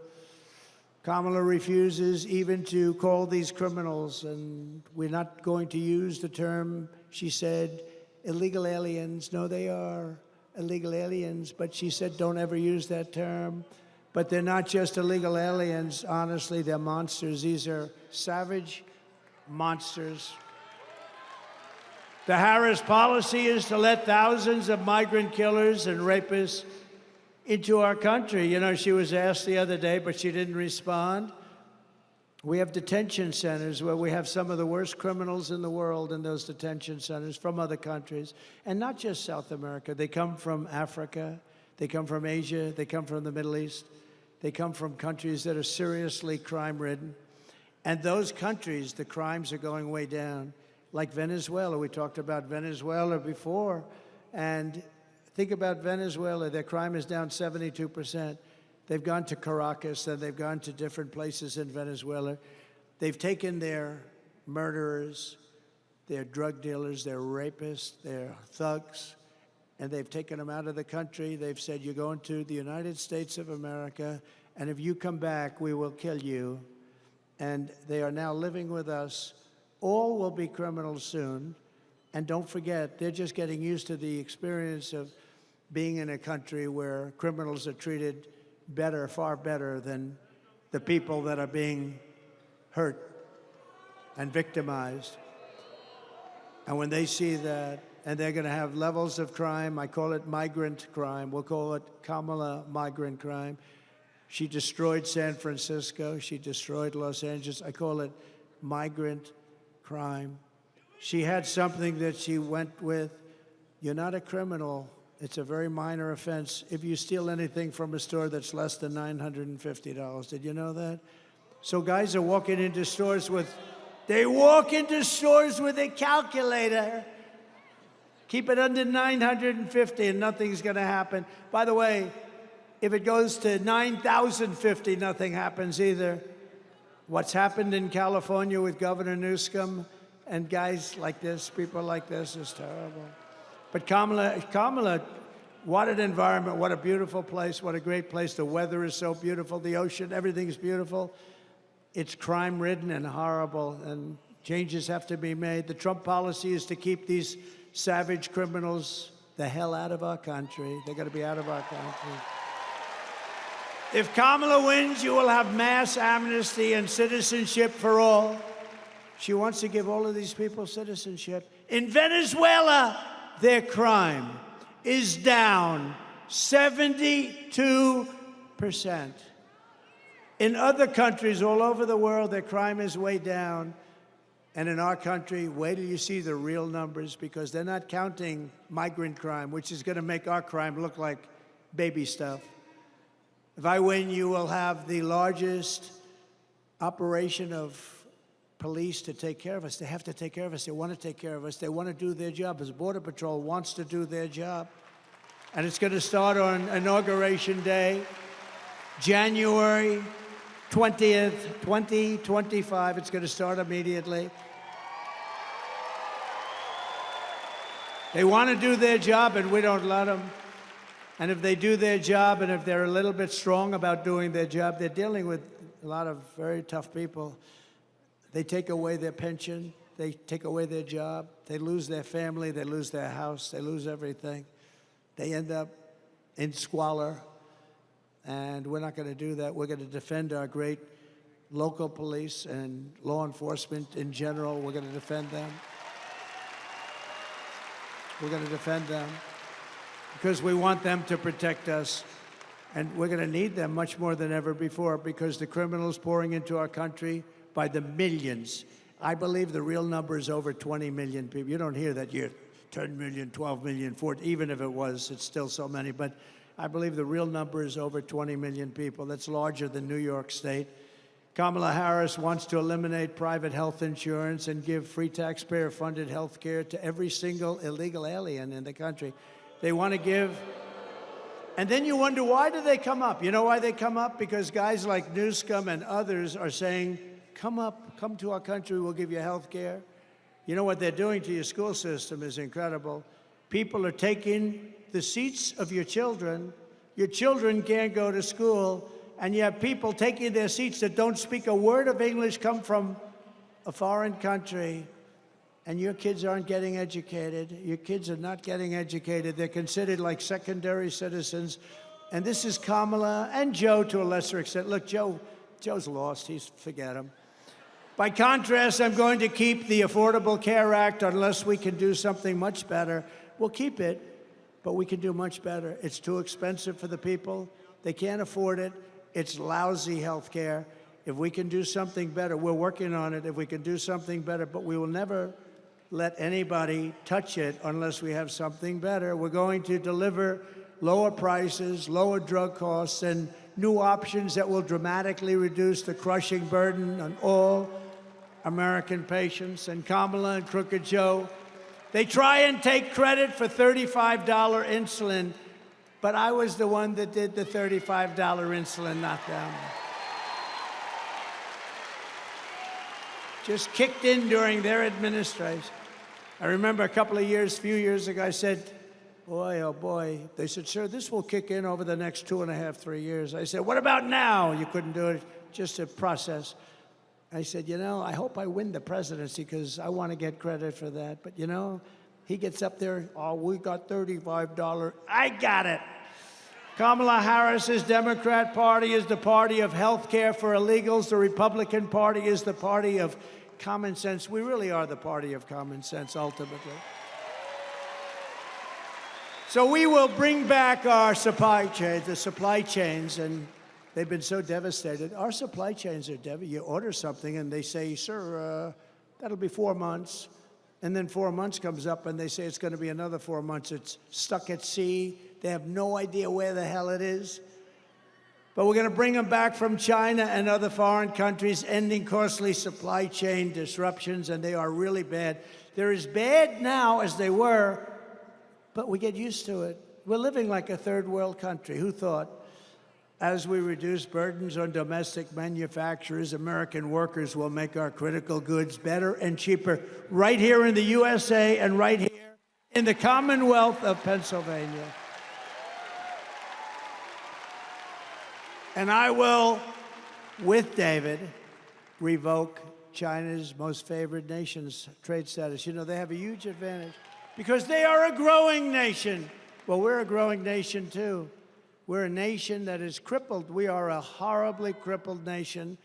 Kamala refuses even to call these criminals, and we're not going to use the term, she said, illegal aliens. No, they are illegal aliens, but she said don't ever use that term. But they're not just illegal aliens. Honestly, they're monsters. These are savage monsters. The Harris policy is to let thousands of migrant killers and rapists into our country. You know, she was asked the other day, but she didn't respond. We have detention centers where we have some of the worst criminals in the world in those detention centers from other countries, and not just South America. They come from Africa, they come from Asia, they come from the Middle East, they come from countries that are seriously crime-ridden. And those countries, the crimes are going way down. Like Venezuela, we talked about Venezuela before. And think about Venezuela, their crime is down 72%. They've gone to Caracas, and they've gone to different places in Venezuela. They've taken their murderers, their drug dealers, their rapists, their thugs, and they've taken them out of the country. They've said, you're going to the United States of America, and if you come back, we will kill you. And they are now living with us. All will be criminals soon. And don't forget, they're just getting used to the experience of being in a country where criminals are treated better, far better than the people that are being hurt and victimized. And when they see that, and they're going to have levels of crime, I call it migrant crime. We'll call it Kamala migrant crime. She destroyed San Francisco. She destroyed Los Angeles. I call it migrant crime. She had something that she went with. You're not a criminal. It's a very minor offense if you steal anything from a store that's less than $950. Did you know that? So guys are walking into stores with, they walk into stores with a calculator. Keep it under $950 and nothing's going to happen. By the way, if it goes to $9,050, nothing happens either. What's happened in California with Governor Newsom and guys like this, people like this, is terrible. But Kamala, what an environment, what a beautiful place, what a great place. The weather is so beautiful, the ocean, everything's beautiful. It's crime-ridden and horrible, and changes have to be made. The Trump policy is to keep these savage criminals the hell out of our country. They're going to be out of our country. If Kamala wins, you will have mass amnesty and citizenship for all. She wants to give all of these people citizenship. In Venezuela, their crime is down 72%. In other countries all over the world, their crime is way down. And in our country, wait till you see the real numbers, because they're not counting migrant crime, which is going to make our crime look like baby stuff. If I win, you will have the largest operation of police to take care of us. They have to take care of us. They want to take care of us. They want to do their job. As Border Patrol wants to do their job. And it's going to start on Inauguration Day, January 20th, 2025. It's going to start immediately. They want to do their job, and we don't let them. And if they do their job, and if they're a little bit strong about doing their job, they're dealing with a lot of very tough people. They take away their pension. They take away their job. They lose their family. They lose their house. They lose everything. They end up in squalor. And we're not going to do that. We're going to defend our great local police and law enforcement in general. We're going to defend them. We're going to defend them because we want them to protect us. And we're going to need them much more than ever before, because the criminals pouring into our country by the millions. I believe the real number is over 20 million people. You don't hear that yet. 10 million, 12 million, 14, even if it was, it's still so many. But I believe the real number is over 20 million people. That's larger than New York State. Kamala Harris wants to eliminate private health insurance and give free taxpayer-funded health care to every single illegal alien in the country. They want to give... And then you wonder, why do they come up? You know why they come up? Because guys like Newsom and others are saying, come up, come to our country, we'll give you health care. You know what they're doing to your school system is incredible. People are taking the seats of your children. Your children can't go to school, and you have people taking their seats that don't speak a word of English, come from a foreign country, and your kids aren't getting educated. Your kids are not getting educated. They're considered like secondary citizens. And this is Kamala and Joe to a lesser extent. Look, Joe's lost. Forget him. By contrast, I'm going to keep the Affordable Care Act unless we can do something much better. We'll keep it, but we can do much better. It's too expensive for the people. They can't afford it. It's lousy health care. If we can do something better, we're working on it. If we can do something better, but we will never let anybody touch it unless we have something better. We're going to deliver lower prices, lower drug costs, and new options that will dramatically reduce the crushing burden on all American patients. And Kamala and Crooked Joe, they try and take credit for $35 insulin, but I was the one that did the $35 insulin, not them. Just kicked in during their administration. I remember a few years ago, I said, boy, oh boy. They said, sir, this will kick in over the next 2.5, 3 years. I said, what about now? You couldn't do it, just a process. I said, you know, I hope I win the presidency because I want to get credit for that. But, you know, he gets up there, oh, we got $35. I got it. Kamala Harris's Democrat Party is the party of health care for illegals. The Republican Party is the party of common sense. We really are the party of common sense, ultimately. So we will bring back our supply chains, and they've been so devastated. Our supply chains are devastated. You order something, and they say, sir, that'll be 4 months. And then 4 months comes up, and they say it's going to be another 4 months. It's stuck at sea. They have no idea where the hell it is. But we're going to bring them back from China and other foreign countries, ending costly supply chain disruptions, and they are really bad. They're as bad now as they were, but we get used to it. We're living like a third world country. Who thought? As we reduce burdens on domestic manufacturers, American workers will make our critical goods better and cheaper right here in the USA and right here in the Commonwealth of Pennsylvania. And I will, with David, revoke China's most favored nation's trade status. You know, they have a huge advantage because they are a growing nation. Well, we're a growing nation, too. We're a nation that is crippled. We are a horribly crippled nation.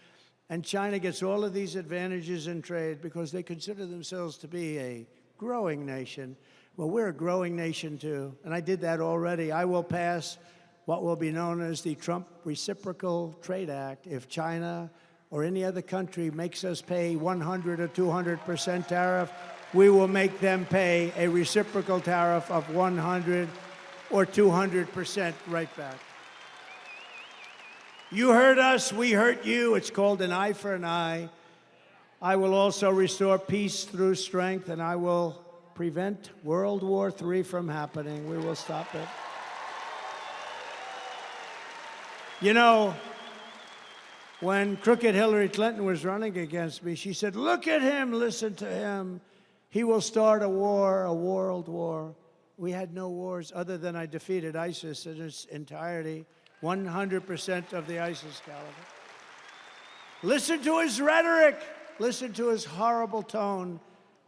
And China gets all of these advantages in trade because they consider themselves to be a growing nation. Well, we're a growing nation, too. And I did that already. I will pass what will be known as the Trump Reciprocal Trade Act. If China or any other country makes us pay 100 or 200% tariff, we will make them pay a reciprocal tariff of 100 or 200% right back. You hurt us, we hurt you. It's called an eye for an eye. I will also restore peace through strength, and I will prevent World War III from happening. We will stop it. You know, when crooked Hillary Clinton was running against me, she said, look at him, listen to him. He will start a war, a world war. We had no wars other than I defeated ISIS in its entirety, 100% of the ISIS caliber. Listen to his rhetoric. Listen to his horrible tone.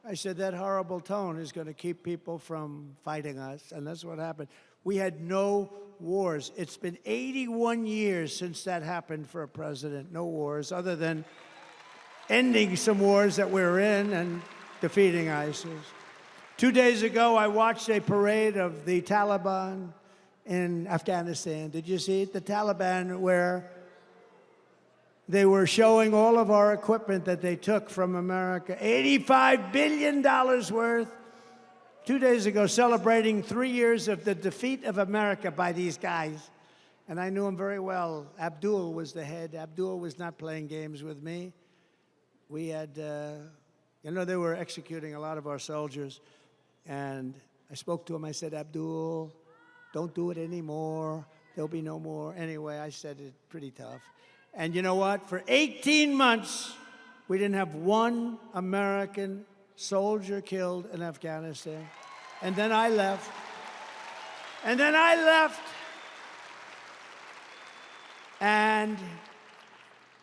I said that horrible tone is going to keep people from fighting us, and that's what happened. We had no wars. It's been 81 years since that happened for a president. No wars, other than ending some wars that we're in and defeating ISIS. 2 days ago, I watched a parade of the Taliban in Afghanistan. Did you see it? The Taliban, where they were showing all of our equipment that they took from America, $85 billion worth. 2 days ago, celebrating 3 years of the defeat of America by these guys. And I knew him very well. Abdul was the head. Abdul was not playing games with me. We had, you know, they were executing a lot of our soldiers. And I spoke to him. I said, Abdul, don't do it anymore. There'll be no more. Anyway, I said it pretty tough. And you know what? For 18 months, we didn't have one American soldier killed in Afghanistan. And then I left. And then I left. And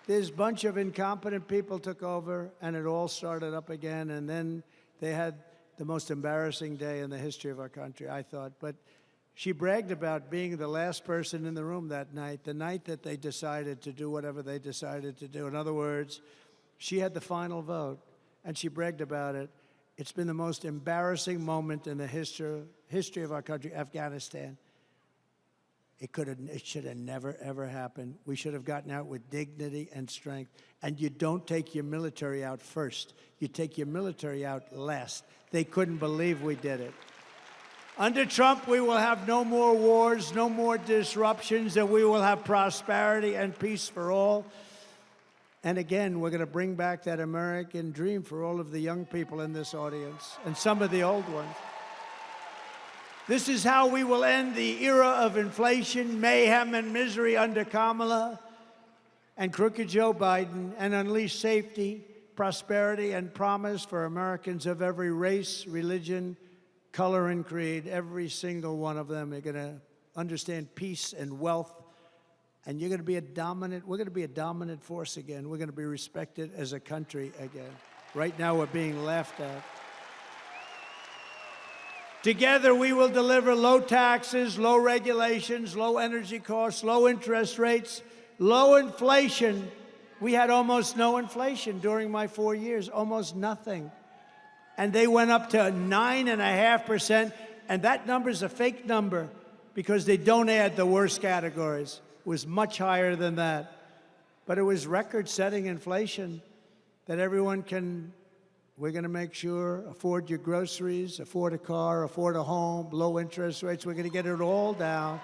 this bunch of incompetent people took over, and it all started up again. And then they had the most embarrassing day in the history of our country, I thought. But she bragged about being the last person in the room that night, the night that they decided to do whatever they decided to do. In other words, she had the final vote, and she bragged about it. It's been the most embarrassing moment in the history of our country, Afghanistan. It should have never, ever happened. We should have gotten out with dignity and strength. And you don't take your military out first. You take your military out last. They couldn't believe we did it. Under Trump, we will have no more wars, no more disruptions, and we will have prosperity and peace for all. And again, we're going to bring back that American dream for all of the young people in this audience and some of the old ones. This is how we will end the era of inflation, mayhem, and misery under Kamala and crooked Joe Biden, and unleash safety, prosperity, and promise for Americans of every race, religion, color, and creed. Every single one of them are going to understand peace and wealth. And you're going to be we're going to be a dominant force again. We're going to be respected as a country again. Right now, we're being laughed at. Together, we will deliver low taxes, low regulations, low energy costs, low interest rates, low inflation. We had almost no inflation during my 4 years, almost nothing. And they went up to 9.5%, and that number's a fake number because they don't add the worst categories. It was much higher than that. But it was record-setting inflation that everyone can, we're going to make sure, afford your groceries, afford a car, afford a home, low interest rates. We're going to get it all down.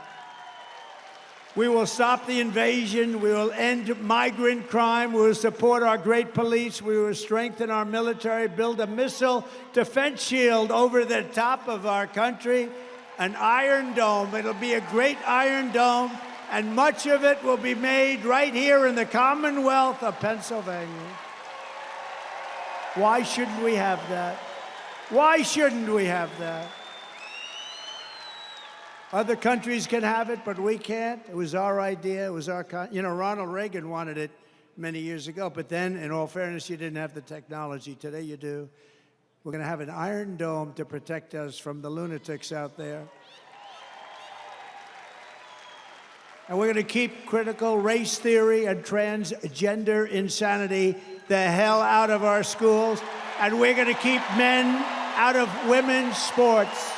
We will stop the invasion. We will end migrant crime. We will support our great police. We will strengthen our military, build a missile defense shield over the top of our country, an Iron Dome. It'll be a great Iron Dome, and much of it will be made right here in the Commonwealth of Pennsylvania. Why shouldn't we have that? Why shouldn't we have that? Other countries can have it, but we can't. It was our idea. It was our, Ronald Reagan wanted it many years ago, but then, in all fairness, you didn't have the technology. Today you do. We're going to have an Iron Dome to protect us from the lunatics out there. And we're going to keep critical race theory and transgender insanity the hell out of our schools. And we're going to keep men out of women's sports.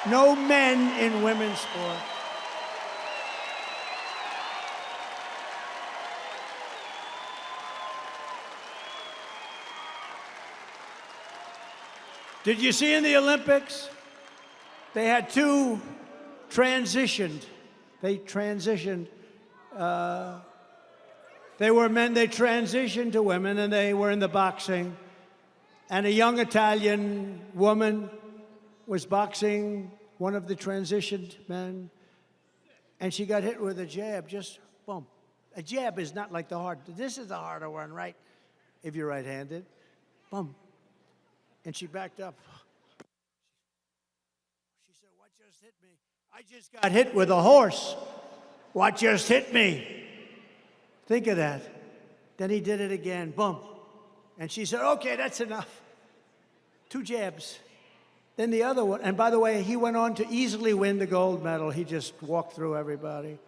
No men in women's sports. Did you see in the Olympics? They had two transitioned. They transitioned. They were men, they transitioned to women, and they were in the boxing. And a young Italian woman was boxing one of the transitioned men, and she got hit with a jab, just boom. A jab is not like the hard. This is the harder one, right? If you're right-handed. Boom. And she backed up. She said, "What just hit me? I just got hit with a horse. What just hit me?" Think of that. Then he did it again. Boom. And she said, "Okay, that's enough." 2 jabs. Then the other one. And by the way, he went on to easily win the gold medal. He just walked through everybody.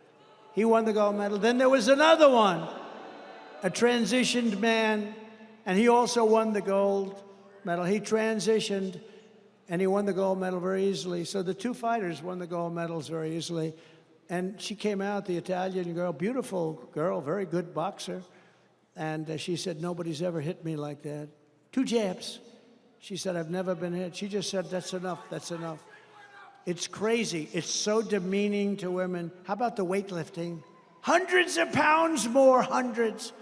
He won the gold medal. Then there was another one, a transitioned man, and he also won the gold medal. He transitioned, and he won the gold medal very easily. So the 2 fighters won the gold medals very easily. And she came out, the Italian girl, beautiful girl, very good boxer. And she said, "Nobody's ever hit me like that." 2 jabs. She said, "I've never been hit." She just said, "That's enough, that's enough." It's crazy. It's so demeaning to women. How about the weightlifting? Hundreds of pounds more, hundreds.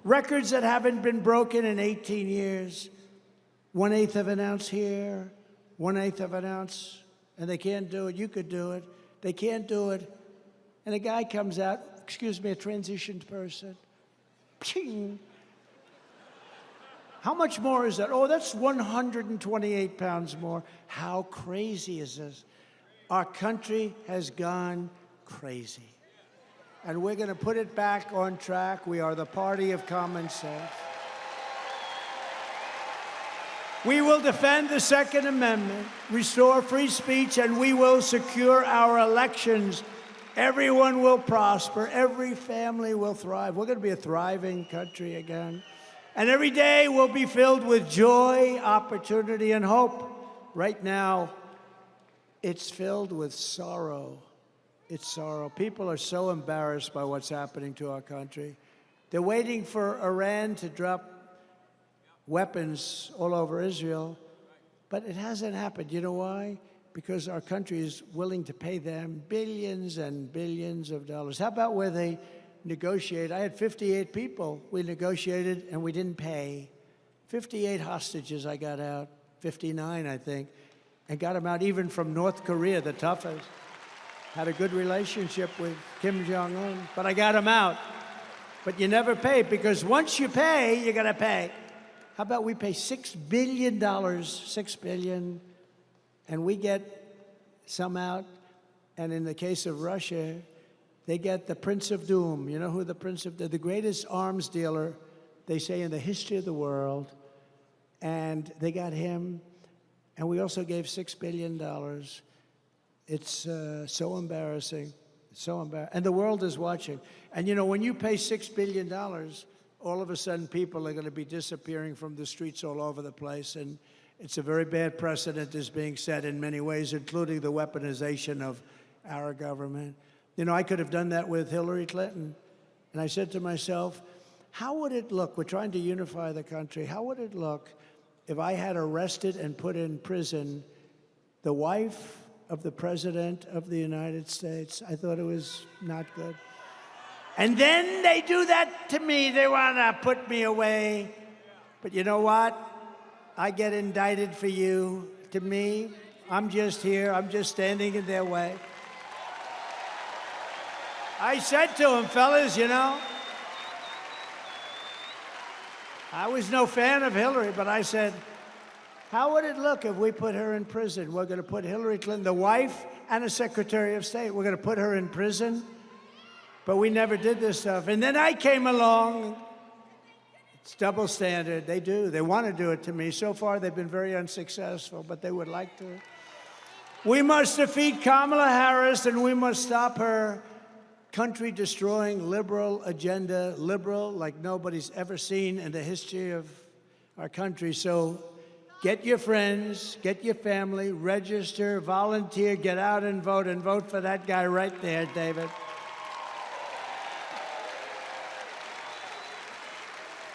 Records that haven't been broken in 18 years. 1/8 of an ounce here, 1/8 of an ounce, and they can't do it. You could do it. They can't do it. And a guy comes out, excuse me, a transitioned person. Ching. How much more is that? Oh, that's 128 pounds more. How crazy is this? Our country has gone crazy. And we're going to put it back on track. We are the party of common sense. We will defend the Second Amendment, restore free speech, and we will secure our elections. Everyone will prosper. Every family will thrive. We're going to be a thriving country again. And every day will be filled with joy, opportunity, and hope. Right now, it's filled with sorrow. It's sorrow. People are so embarrassed by what's happening to our country. They're waiting for Iran to drop weapons all over Israel, but it hasn't happened. You know why? because our country is willing to pay them billions and billions of dollars. How about where they negotiate? I had 58 people we negotiated and we didn't pay. 58 hostages I got out, 59 I think, and got them out even from North Korea, the toughest. Had a good relationship with Kim Jong-un, but I got them out. But you never pay, because once you pay, you gotta pay. How about we pay $6 billion, $6 billion, and we get some out, and in the case of Russia, they get the Prince of Doom. You know who the Prince of Doom, the greatest arms dealer, they say, in the history of the world, and they got him, and we also gave $6 billion. It's so embarrassing, so embarrassing, and the world is watching. And you know, when you pay $6 billion, all of a sudden people are going to be disappearing from the streets all over the place, and it's a very bad precedent is being set in many ways, including the weaponization of our government. You know, I could have done that with Hillary Clinton, and I said to myself, how would it look? We're trying to unify the country. How would it look if I had arrested and put in prison the wife of the President of the United States? I thought it was not good. And then they do that to me. They want to put me away. But you know what? I get indicted for you. To me, I'm just here. I'm just standing in their way. I said to them, fellas, you know, I was no fan of Hillary, but I said, how would it look if we put her in prison? We're going to put Hillary Clinton, the wife and a Secretary of State, we're going to put her in prison. But we never did this stuff. And then I came along. It's double standard. They do. They want to do it to me. So far, they've been very unsuccessful, but they would like to. We must defeat Kamala Harris, and we must stop her country-destroying liberal agenda, liberal like nobody's ever seen in the history of our country. So get your friends, get your family, register, volunteer, get out and vote for that guy right there, David.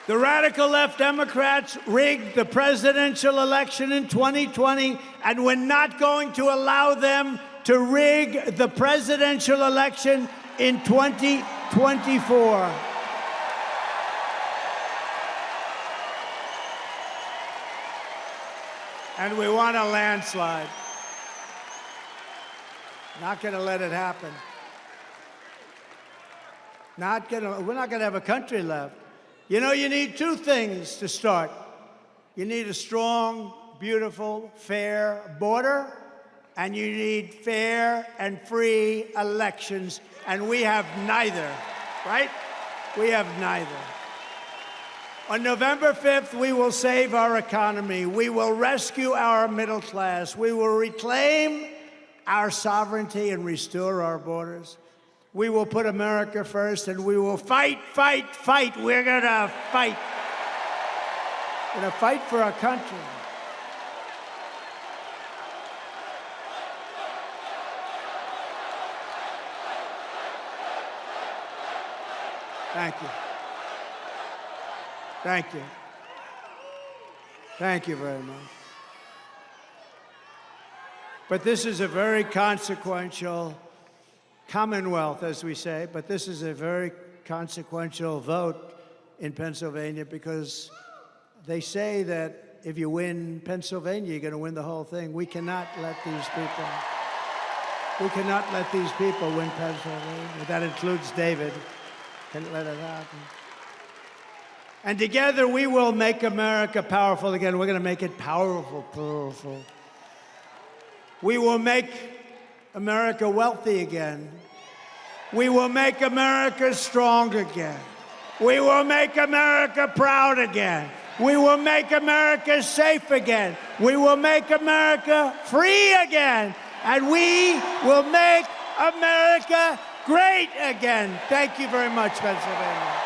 The radical left Democrats rigged the presidential election in 2020, and we're not going to allow them to rig the presidential election in 2024. And we want a landslide. Not going to let it happen. We're not going to have a country left. You know, you need two things to start. You need a strong, beautiful, fair border, and you need fair and free elections, and we have neither, right? We have neither. On November 5th, we will save our economy. We will rescue our middle class. We will reclaim our sovereignty and restore our borders. We will put America first, and we will fight, fight, fight. We're going to fight. We're going to fight for our country. Thank you. Thank you. Thank you very much. But this is a very consequential Commonwealth, as we say, but this is a very consequential vote in Pennsylvania, because they say that if you win Pennsylvania, you're going to win the whole thing. We cannot let these people win Pennsylvania. That includes David. Can't let it happen. And together we will make America powerful again. We're going to make it powerful, powerful. We will make America wealthy again. We will make America strong again. We will make America proud again. We will make America safe again. We will make America free again. And we will make America great again. Thank you very much, Pennsylvania.